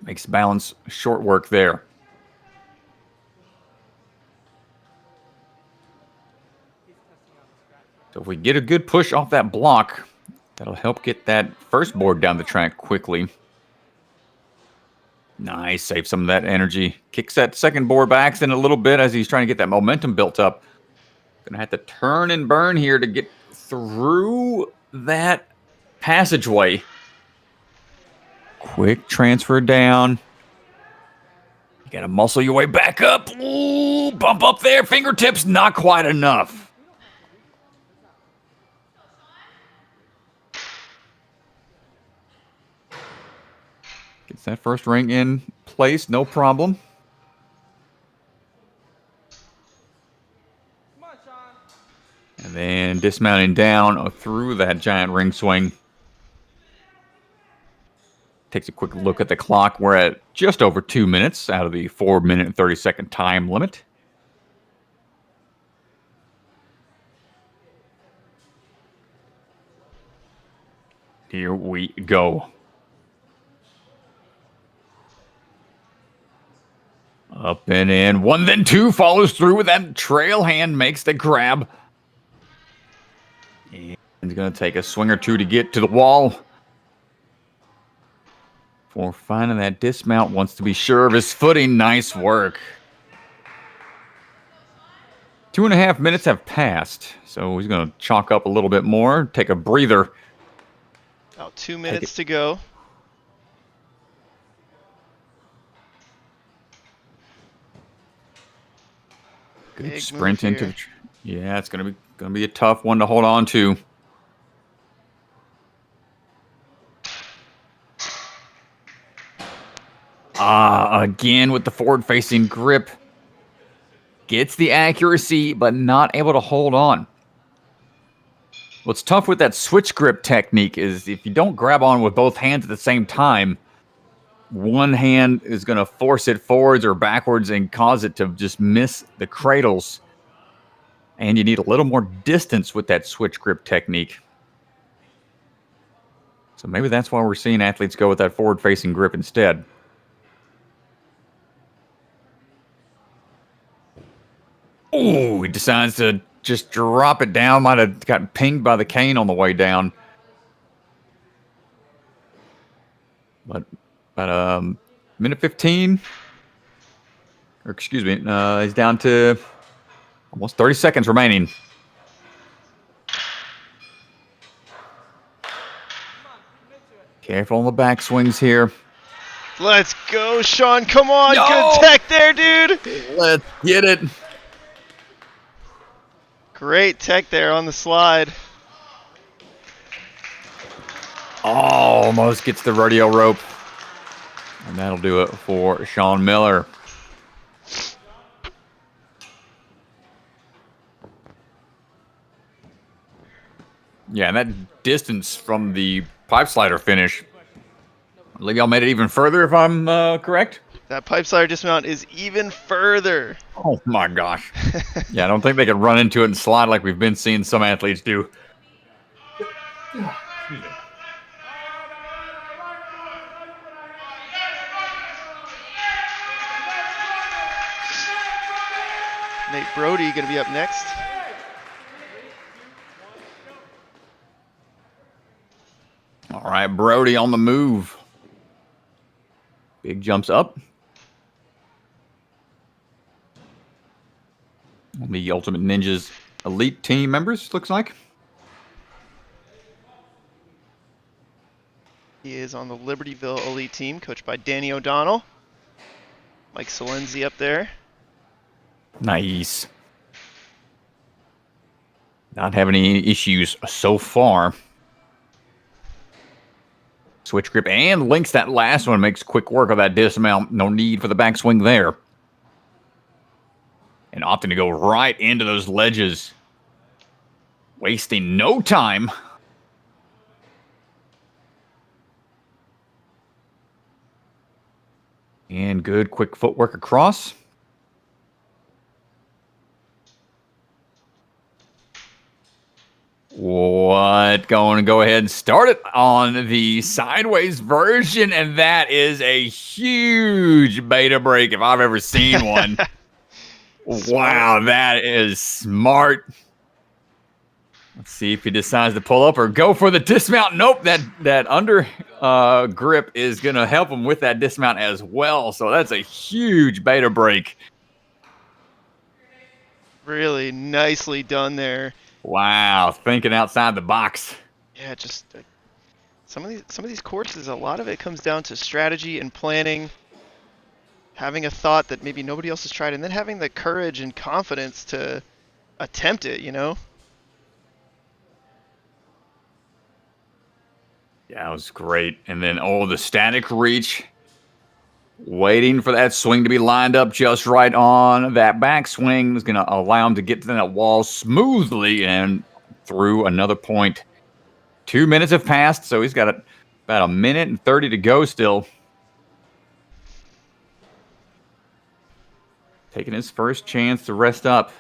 Makes balance short work there. So if we get a good push off that block, that'll help get that first board down the track quickly. Nice, save some of that energy. Kicks that second board by accident a little bit as he's trying to get that momentum built up. Gonna have to turn and burn here to get through that passageway. Quick transfer down. You gotta muscle your way back up. Ooh, bump up there. Fingertips, not quite enough. Gets that first ring in place, no problem. And then dismounting down through that giant ring swing. Takes a quick look at the clock. We're at just over 2 minutes out of the 4-minute and 30-second time limit. Here we go. Up and in. 1, then 2. Follows through with that trail hand. Makes the grab. And he's going to take a swing or two to get to the wall. For finding that dismount, wants to be sure of his footing. Nice work. 2.5 minutes have passed, so he's going to chalk up a little bit more, take a breather. About 2 minutes to go. Good Big sprint move into. here. Yeah, it's going to be a tough one to hold on to. Again with the forward-facing grip. Gets the accuracy, but not able to hold on. What's tough with that switch grip technique is if you don't grab on with both hands at the same time, one hand is going to force it forwards or backwards and cause it to just miss the cradles. And you need a little more distance with that switch grip technique. So maybe that's why we're seeing athletes go with that forward-facing grip instead. Oh, he decides to just drop it down. Might have gotten pinged by the cane on the way down. But about minute 15. Or excuse me, he's down to almost 30 seconds remaining. Careful on the backswings here. Let's go, Sean. Come on. Yo! Good tech there, dude. Let's get it. Great tech there on the slide. Almost gets the rodeo rope. And that'll do it for Sean Miller. Yeah, and that distance from the pipe slider finish, I believe y'all made it even further if I'm correct. That pipe slider dismount is even further. Oh my gosh. Yeah, I don't think they could run into it and slide like we've been seeing some athletes do. Nate Brody going to be up next. All right, Brody on the move. Big jumps up. The Ultimate Ninjas elite team members, looks like. He is on the Libertyville elite team, coached by Danny O'Donnell. Mike Salenzi up there. Nice. Not having any issues so far. Switch grip and links that last one. Makes quick work of that dismount. No need for the backswing there. And opting to go right into those ledges. Wasting no time. And good quick footwork across. What? Going to go ahead and start it on the sideways version, and that is a huge beta break if I've ever seen one. Wow, that is smart. Let's see if he decides to pull up or go for the dismount. Nope, that under grip is going to help him with that dismount as well. So that's a huge beta break. Really nicely done there. Wow, thinking outside the box. Yeah, just some of these courses, a lot of it comes down to strategy and planning, having a thought that maybe nobody else has tried, and then having the courage and confidence to attempt it, you know? Yeah, it was great. And then, the static reach. Waiting for that swing to be lined up just right on that backswing is going to allow him to get to that wall smoothly and through another point. 2 minutes have passed, so he's got about 1 minute and 30 to go still. Taking his first chance to rest up.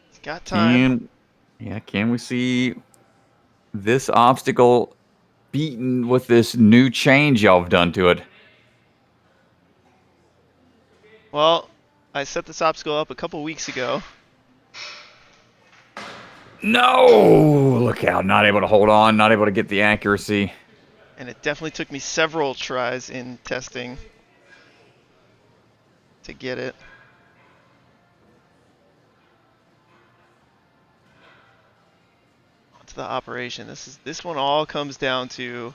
He's got time. Can we see this obstacle beaten with this new change y'all have done to it? Well, I set this obstacle up a couple weeks ago. No! Look out, not able to hold on, not able to get the accuracy. And it definitely took me several tries in testing to get it. To the operation. This one all comes down to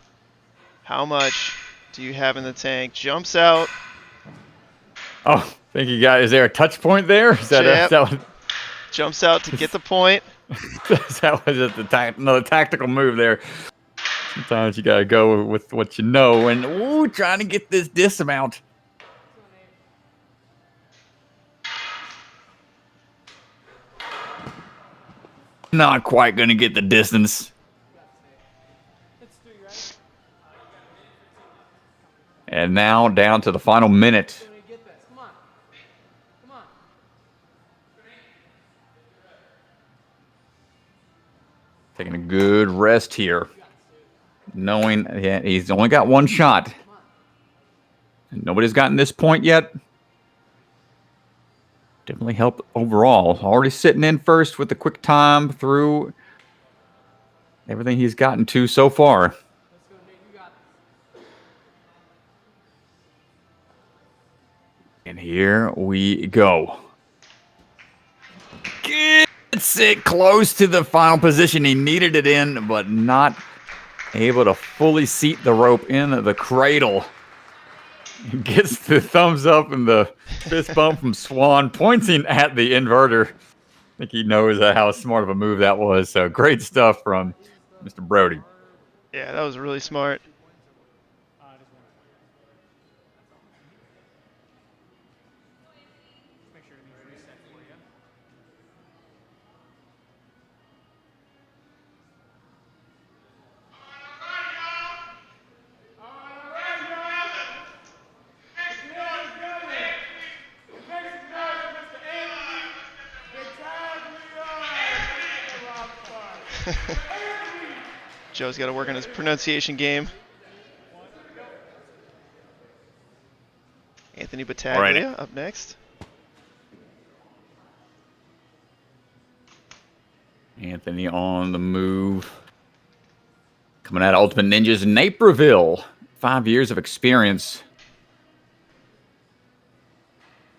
how much do you have in the tank. Jumps out. Oh, thank you guys. Is there a touch point there? Is that Jumps out to get the point. That was another tactical move there. Sometimes you gotta go with what you know, and trying to get this dismount. Not quite gonna get the distance. And now down to the final minute. Taking a good rest here. Knowing he's only got one shot. Nobody's gotten this point yet. Definitely helped overall. Already sitting in first with the quick time through everything he's gotten to so far. And here we go. Gets it close to the final position. He needed it in, but not able to fully seat the rope in the cradle. Gets the thumbs up and the fist bump from Swan, pointing at the inverter. I think he knows how smart of a move that was. So great stuff from Mr. Brody. Yeah, that was really smart. Make sure everything's reset for you. Joe's got to work on his pronunciation game. Anthony Battaglia up next. Anthony on the move. Coming out of Ultimate Ninjas, Naperville. 5 years of experience.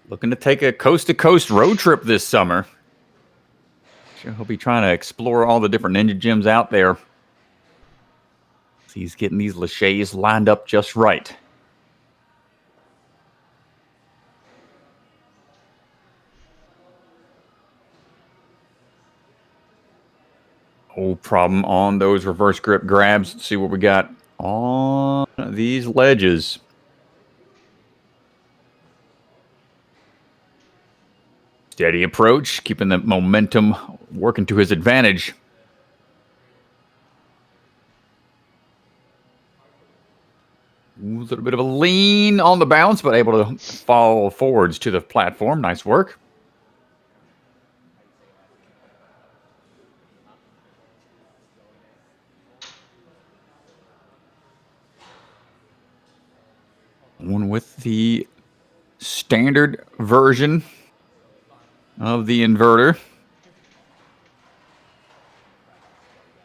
Looking to take a coast-to-coast road trip this summer. Sure, he'll be trying to explore all the different ninja gyms out there. He's getting these laches lined up just right. No problem on those reverse grip grabs. Let's see what we got on these ledges. Steady approach, keeping the momentum working to his advantage. A little bit of a lean on the bounce, but able to fall forwards to the platform. Nice work. One with the standard version of the inverter.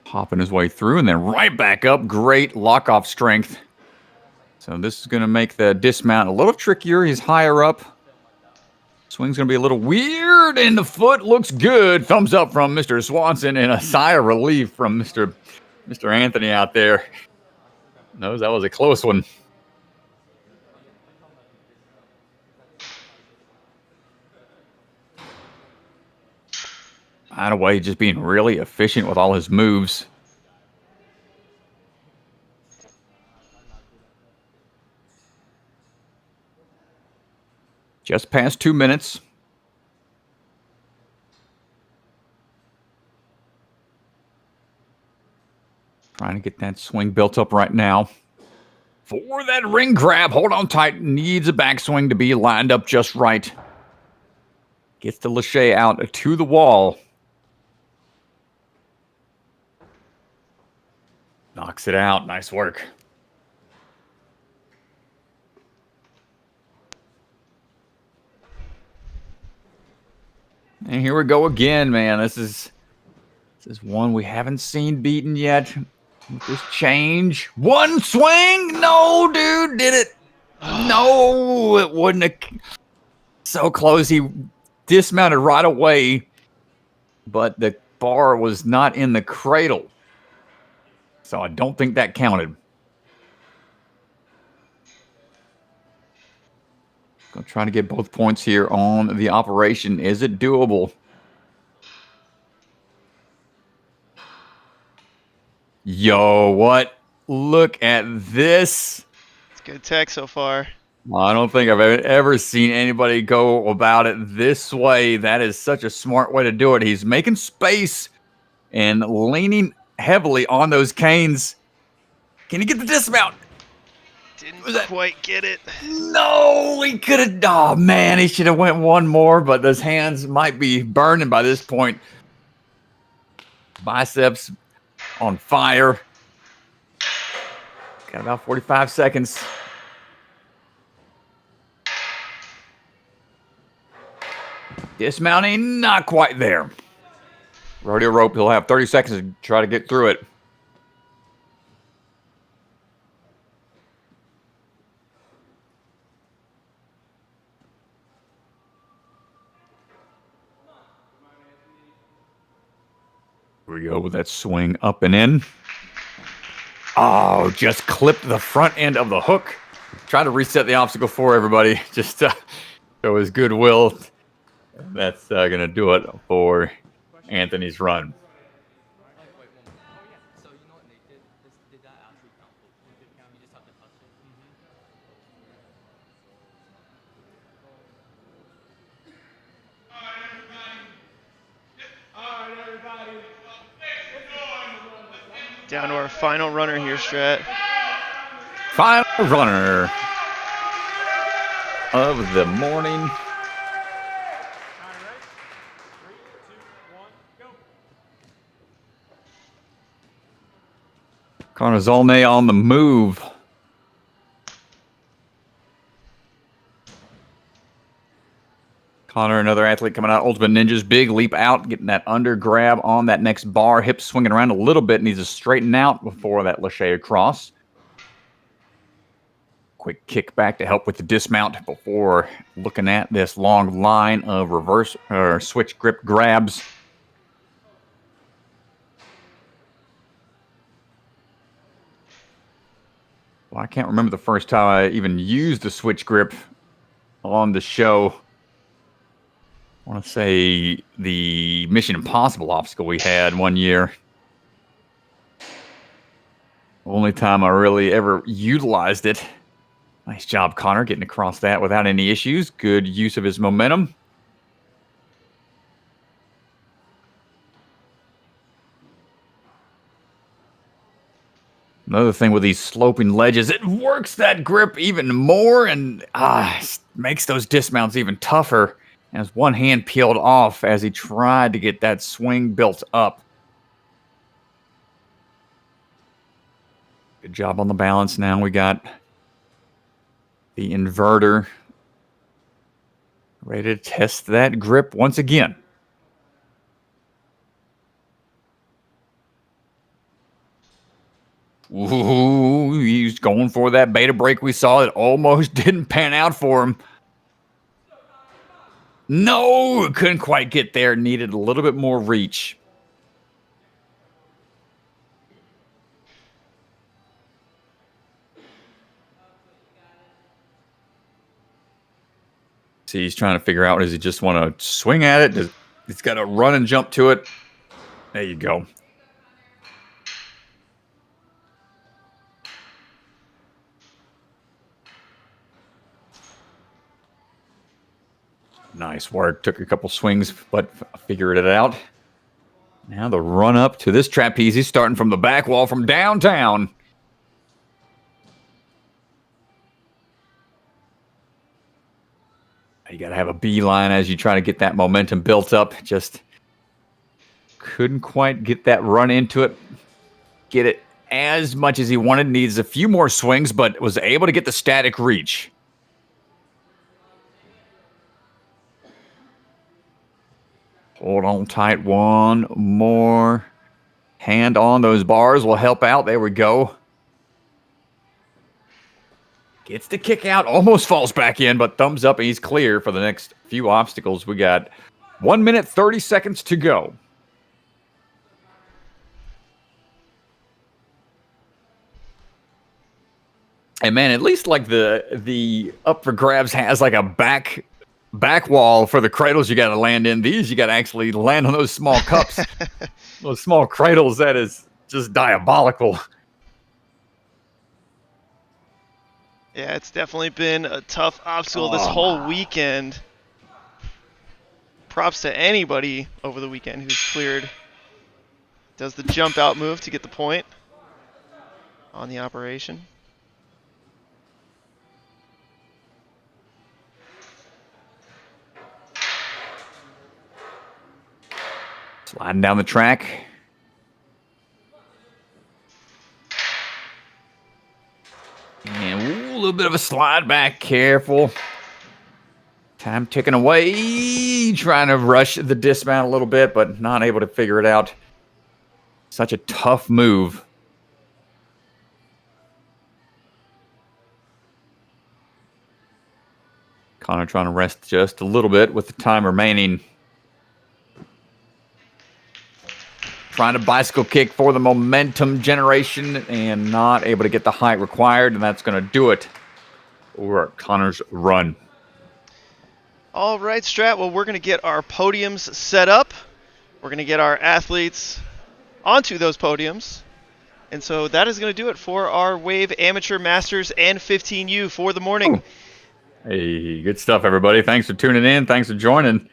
Hopping his way through and then right back up. Great lock-off strength. So this is going to make the dismount a little trickier. He's higher up. Swing's going to be a little weird, and the foot looks good. Thumbs up from Mr. Swanson and a sigh of relief from Mr. Anthony out there. Knows that was a close one. Either way, just being really efficient with all his moves. Just past 2 minutes. Trying to get that swing built up right now. For that ring grab, hold on tight. Needs a backswing to be lined up just right. Gets the lache out to the wall. Knocks it out. Nice work. And here we go again, man. This is one we haven't seen beaten yet. With this change. One swing. No, dude, did it. No, it wouldn't have. So close. He dismounted right away, but the bar was not in the cradle. So I don't think that counted. Gonna try to get both points here on the operation. Is it doable? Yo, what? Look at this. It's good tech so far. I don't think I've ever seen anybody go about it this way. That is such a smart way to do it. He's making space and leaning heavily on those canes. Can he get the dismount? Didn't quite get it. No, he could have. Oh, man, he should have went one more, but those hands might be burning by this point. Biceps on fire. Got about 45 seconds. Dismounting, not quite there. Rodeo rope, he'll have 30 seconds to try to get through it. Here we go with that swing up and in. Oh, just clipped the front end of the hook. Try to reset the obstacle for everybody. Just show his goodwill. That's going to do it for Anthony's run. Down to our final runner here, Strat. Final runner of the morning. All right, ready? 3, 2, 1, go. Connor Zolnay on the move. Connor, another athlete coming out. Ultimate Ninjas, big leap out, getting that under grab on that next bar. Hips swinging around a little bit. Needs to straighten out before that lache across. Quick kick back to help with the dismount before looking at this long line of reverse or switch grip grabs. Well, I can't remember the first time I even used the switch grip on the show. I want to say the Mission Impossible obstacle we had one year. Only time I really ever utilized it. Nice job, Connor, getting across that without any issues. Good use of his momentum. Another thing with these sloping ledges, it works that grip even more and makes those dismounts even tougher. As one hand peeled off as he tried to get that swing built up. Good job on the balance. Now we got the inverter ready to test that grip once again. Ooh, he's going for that beta break we saw. It almost didn't pan out for him. No, couldn't quite get there. Needed a little bit more reach. See, he's trying to figure out, does he just want to swing at it? He's got to run and jump to it. There you go. Nice work. Took a couple swings, but figured it out. Now the run up to this trapeze. He's starting from the back wall from downtown. You got to have a beeline as you try to get that momentum built up. Just couldn't quite get that run into it. Get it as much as he wanted. Needs a few more swings, but was able to get the static reach. Hold on tight. One more hand on those bars will help out. There we go. Gets the kick out. Almost falls back in, but thumbs up and he's clear for the next few obstacles. We got 1 minute, 30 seconds to go. And man, at least like the up for grabs has like a back wall for the cradles you got to land in. These you got to actually land on those small cups, those small cradles. That is just diabolical. Yeah, it's definitely been a tough obstacle this whole weekend. Props to anybody over the weekend who's cleared. Does the jump out move to get the point on the operation. Sliding down the track. And a little bit of a slide back. Careful. Time ticking away. Trying to rush the dismount a little bit, but not able to figure it out. Such a tough move. Connor trying to rest just a little bit with the time remaining. trying to bicycle kick for the momentum generation and not able to get the height required, and that's going to do it for Connor's run. All right, Strat. Well, we're going to get our podiums set up. We're going to get our athletes onto those podiums. And so that is going to do it for our Wave Amateur Masters and 15U for the morning. Ooh. Hey, good stuff, everybody. Thanks for tuning in. Thanks for joining.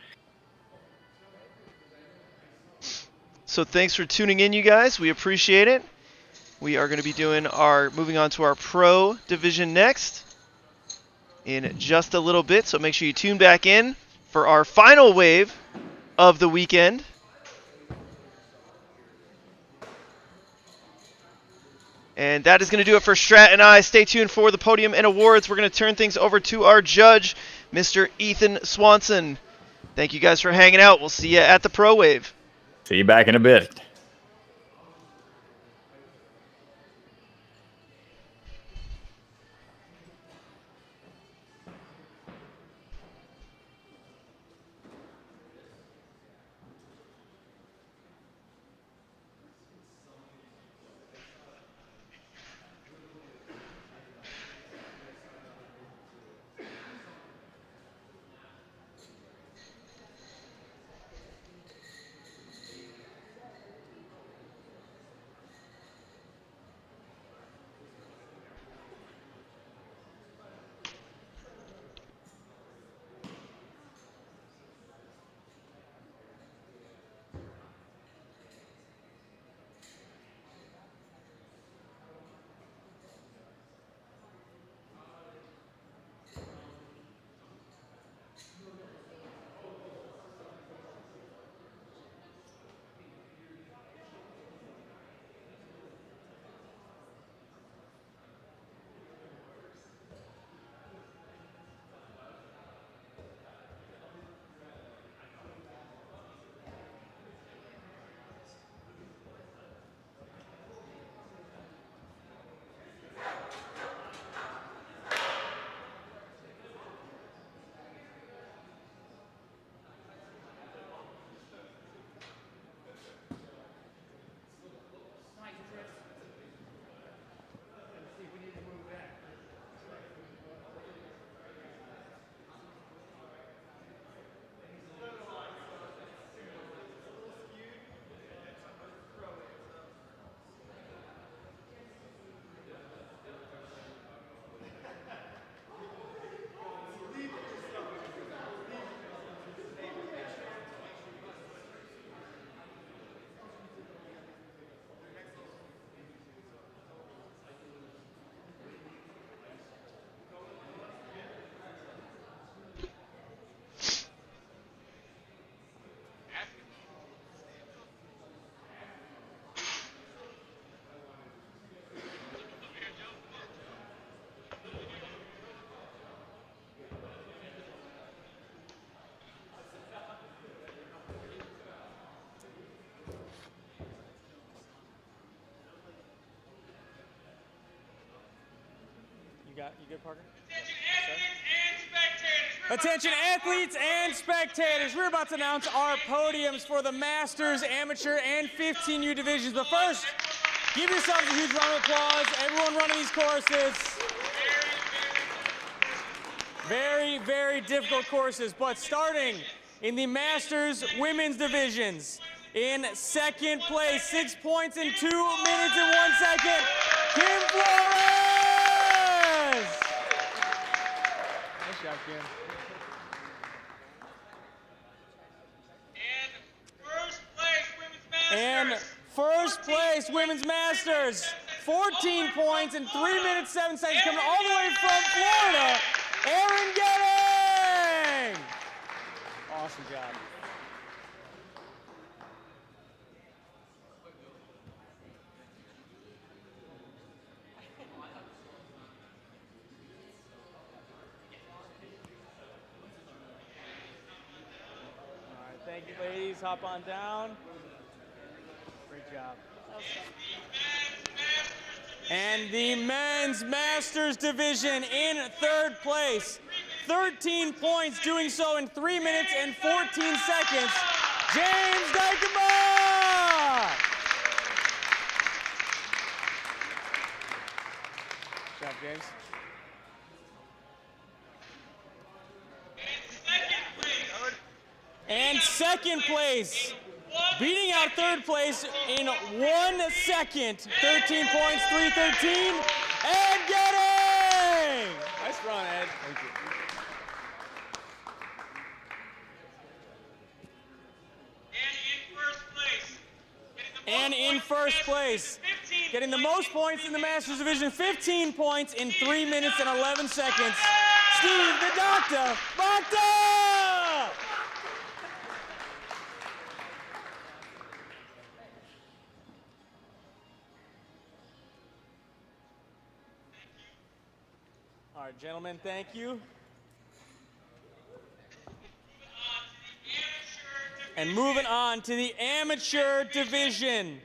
So thanks for tuning in, you guys. We appreciate it. We are going to be moving on to our Pro Division next in just a little bit. So make sure you tune back in for our final wave of the weekend. And that is going to do it for Strat and I. Stay tuned for the podium and awards. We're going to turn things over to our judge, Mr. Ethan Swanson. Thank you guys for hanging out. We'll see you at the Pro Wave. See you back in a bit. You good, Parker? Attention athletes and spectators. We're about to announce our podiums for the Masters, Amateur, and 15U divisions. But first, give yourselves a huge round of applause. Everyone running these courses. Very, very difficult courses. But starting in the Masters Women's divisions, in second place, 6 points in 2 minutes and 1 second, Kim Flores! Nice job, Kim. And first place Women's Masters, 14 points in 3 minutes, 7 seconds, coming all the way from Florida, Aaron Getting! Awesome job. Thank you, ladies. Hop on down. Great job. And the Men's Masters division in third place. 13 points, doing so in 3 minutes and 14 seconds. James Dykema! James. And second place, beating out third place in 1 second. 13 points, 3:13. Ed Getting! Nice run, Ed. Thank you. And in first place, getting the most points in the Masters Division, 15 points in 3 minutes and 11 seconds, Steve the Doctor Bacta! All right, gentlemen, thank you. And moving on to the amateur division.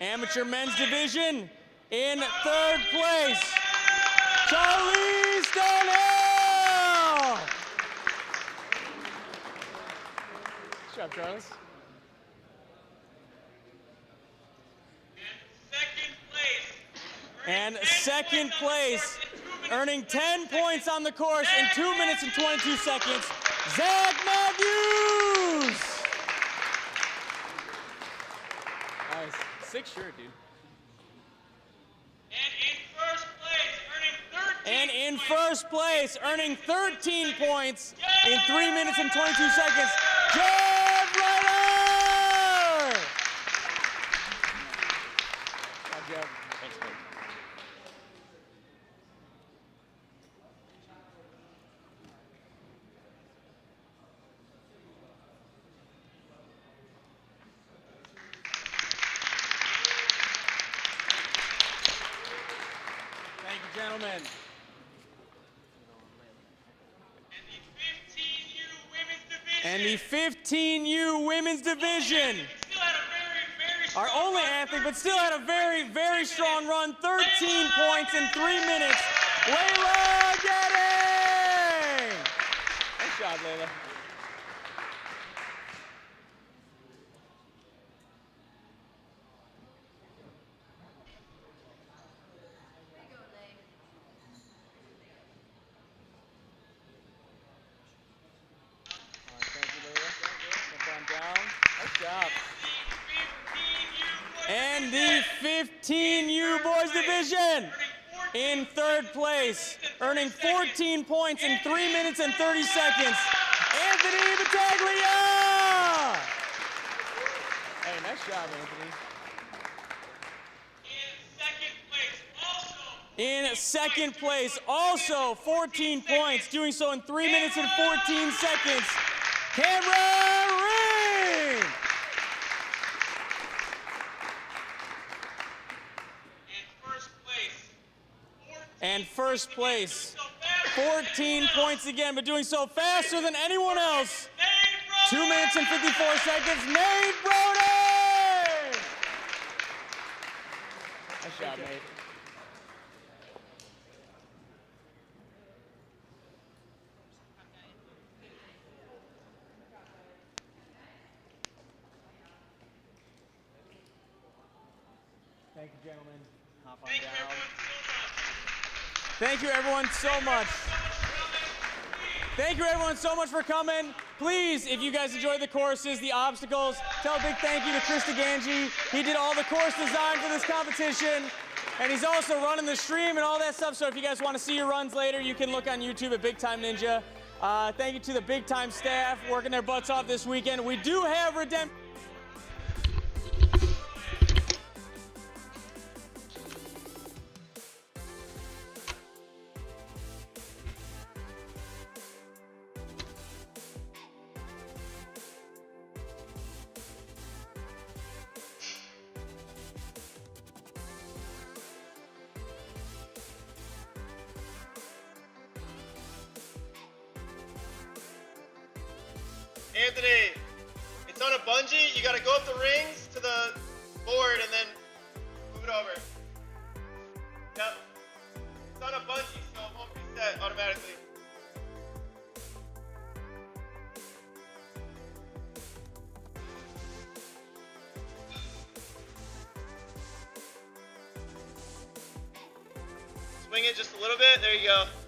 Amateur men's division in third place, Charlie Stonehill! Good job, Charles. And second place, earning 10 points on the course in 2 minutes and 22 seconds, Zach Matthews! Nice. Sick shirt, dude. And in first place, earning 13 points in 3 minutes and 22 seconds, Jeff Ryder! Hi, Jeff. Thanks, man. Thank you, gentlemen. And the 15U women's division. Our only athlete, but still had a very, very strong run. 13 points in 3 minutes. Layla Getting! Nice job, Layla. And the 15U boys division in third place, earning 14 points in 3 minutes and 30 seconds, Anthony Battaglia! Hey, nice job, Anthony. In second place, also 14 points, doing so in 3 minutes and 14 seconds, Cameron Ring! And first place, 14 points again, but doing so faster than anyone else. 2 minutes and 54 seconds, Nate Brody! Nice job, Nate. Thank you, gentlemen. Hop on down. Thank you, everyone, so much. Thank you, everyone, so much for coming. Please, if you guys enjoyed the courses, the obstacles, tell a big thank you to Chris DeGangi. He did all the course design for this competition, and he's also running the stream and all that stuff. So if you guys want to see your runs later, you can look on YouTube at Big Time Ninja. Thank you to the Big Time staff working their butts off this weekend. We do have redemption. Anthony, it's on a bungee. You gotta go up the rings to the board and then move it over. Yep. It's on a bungee, so it won't reset automatically. Swing it just a little bit. There you go.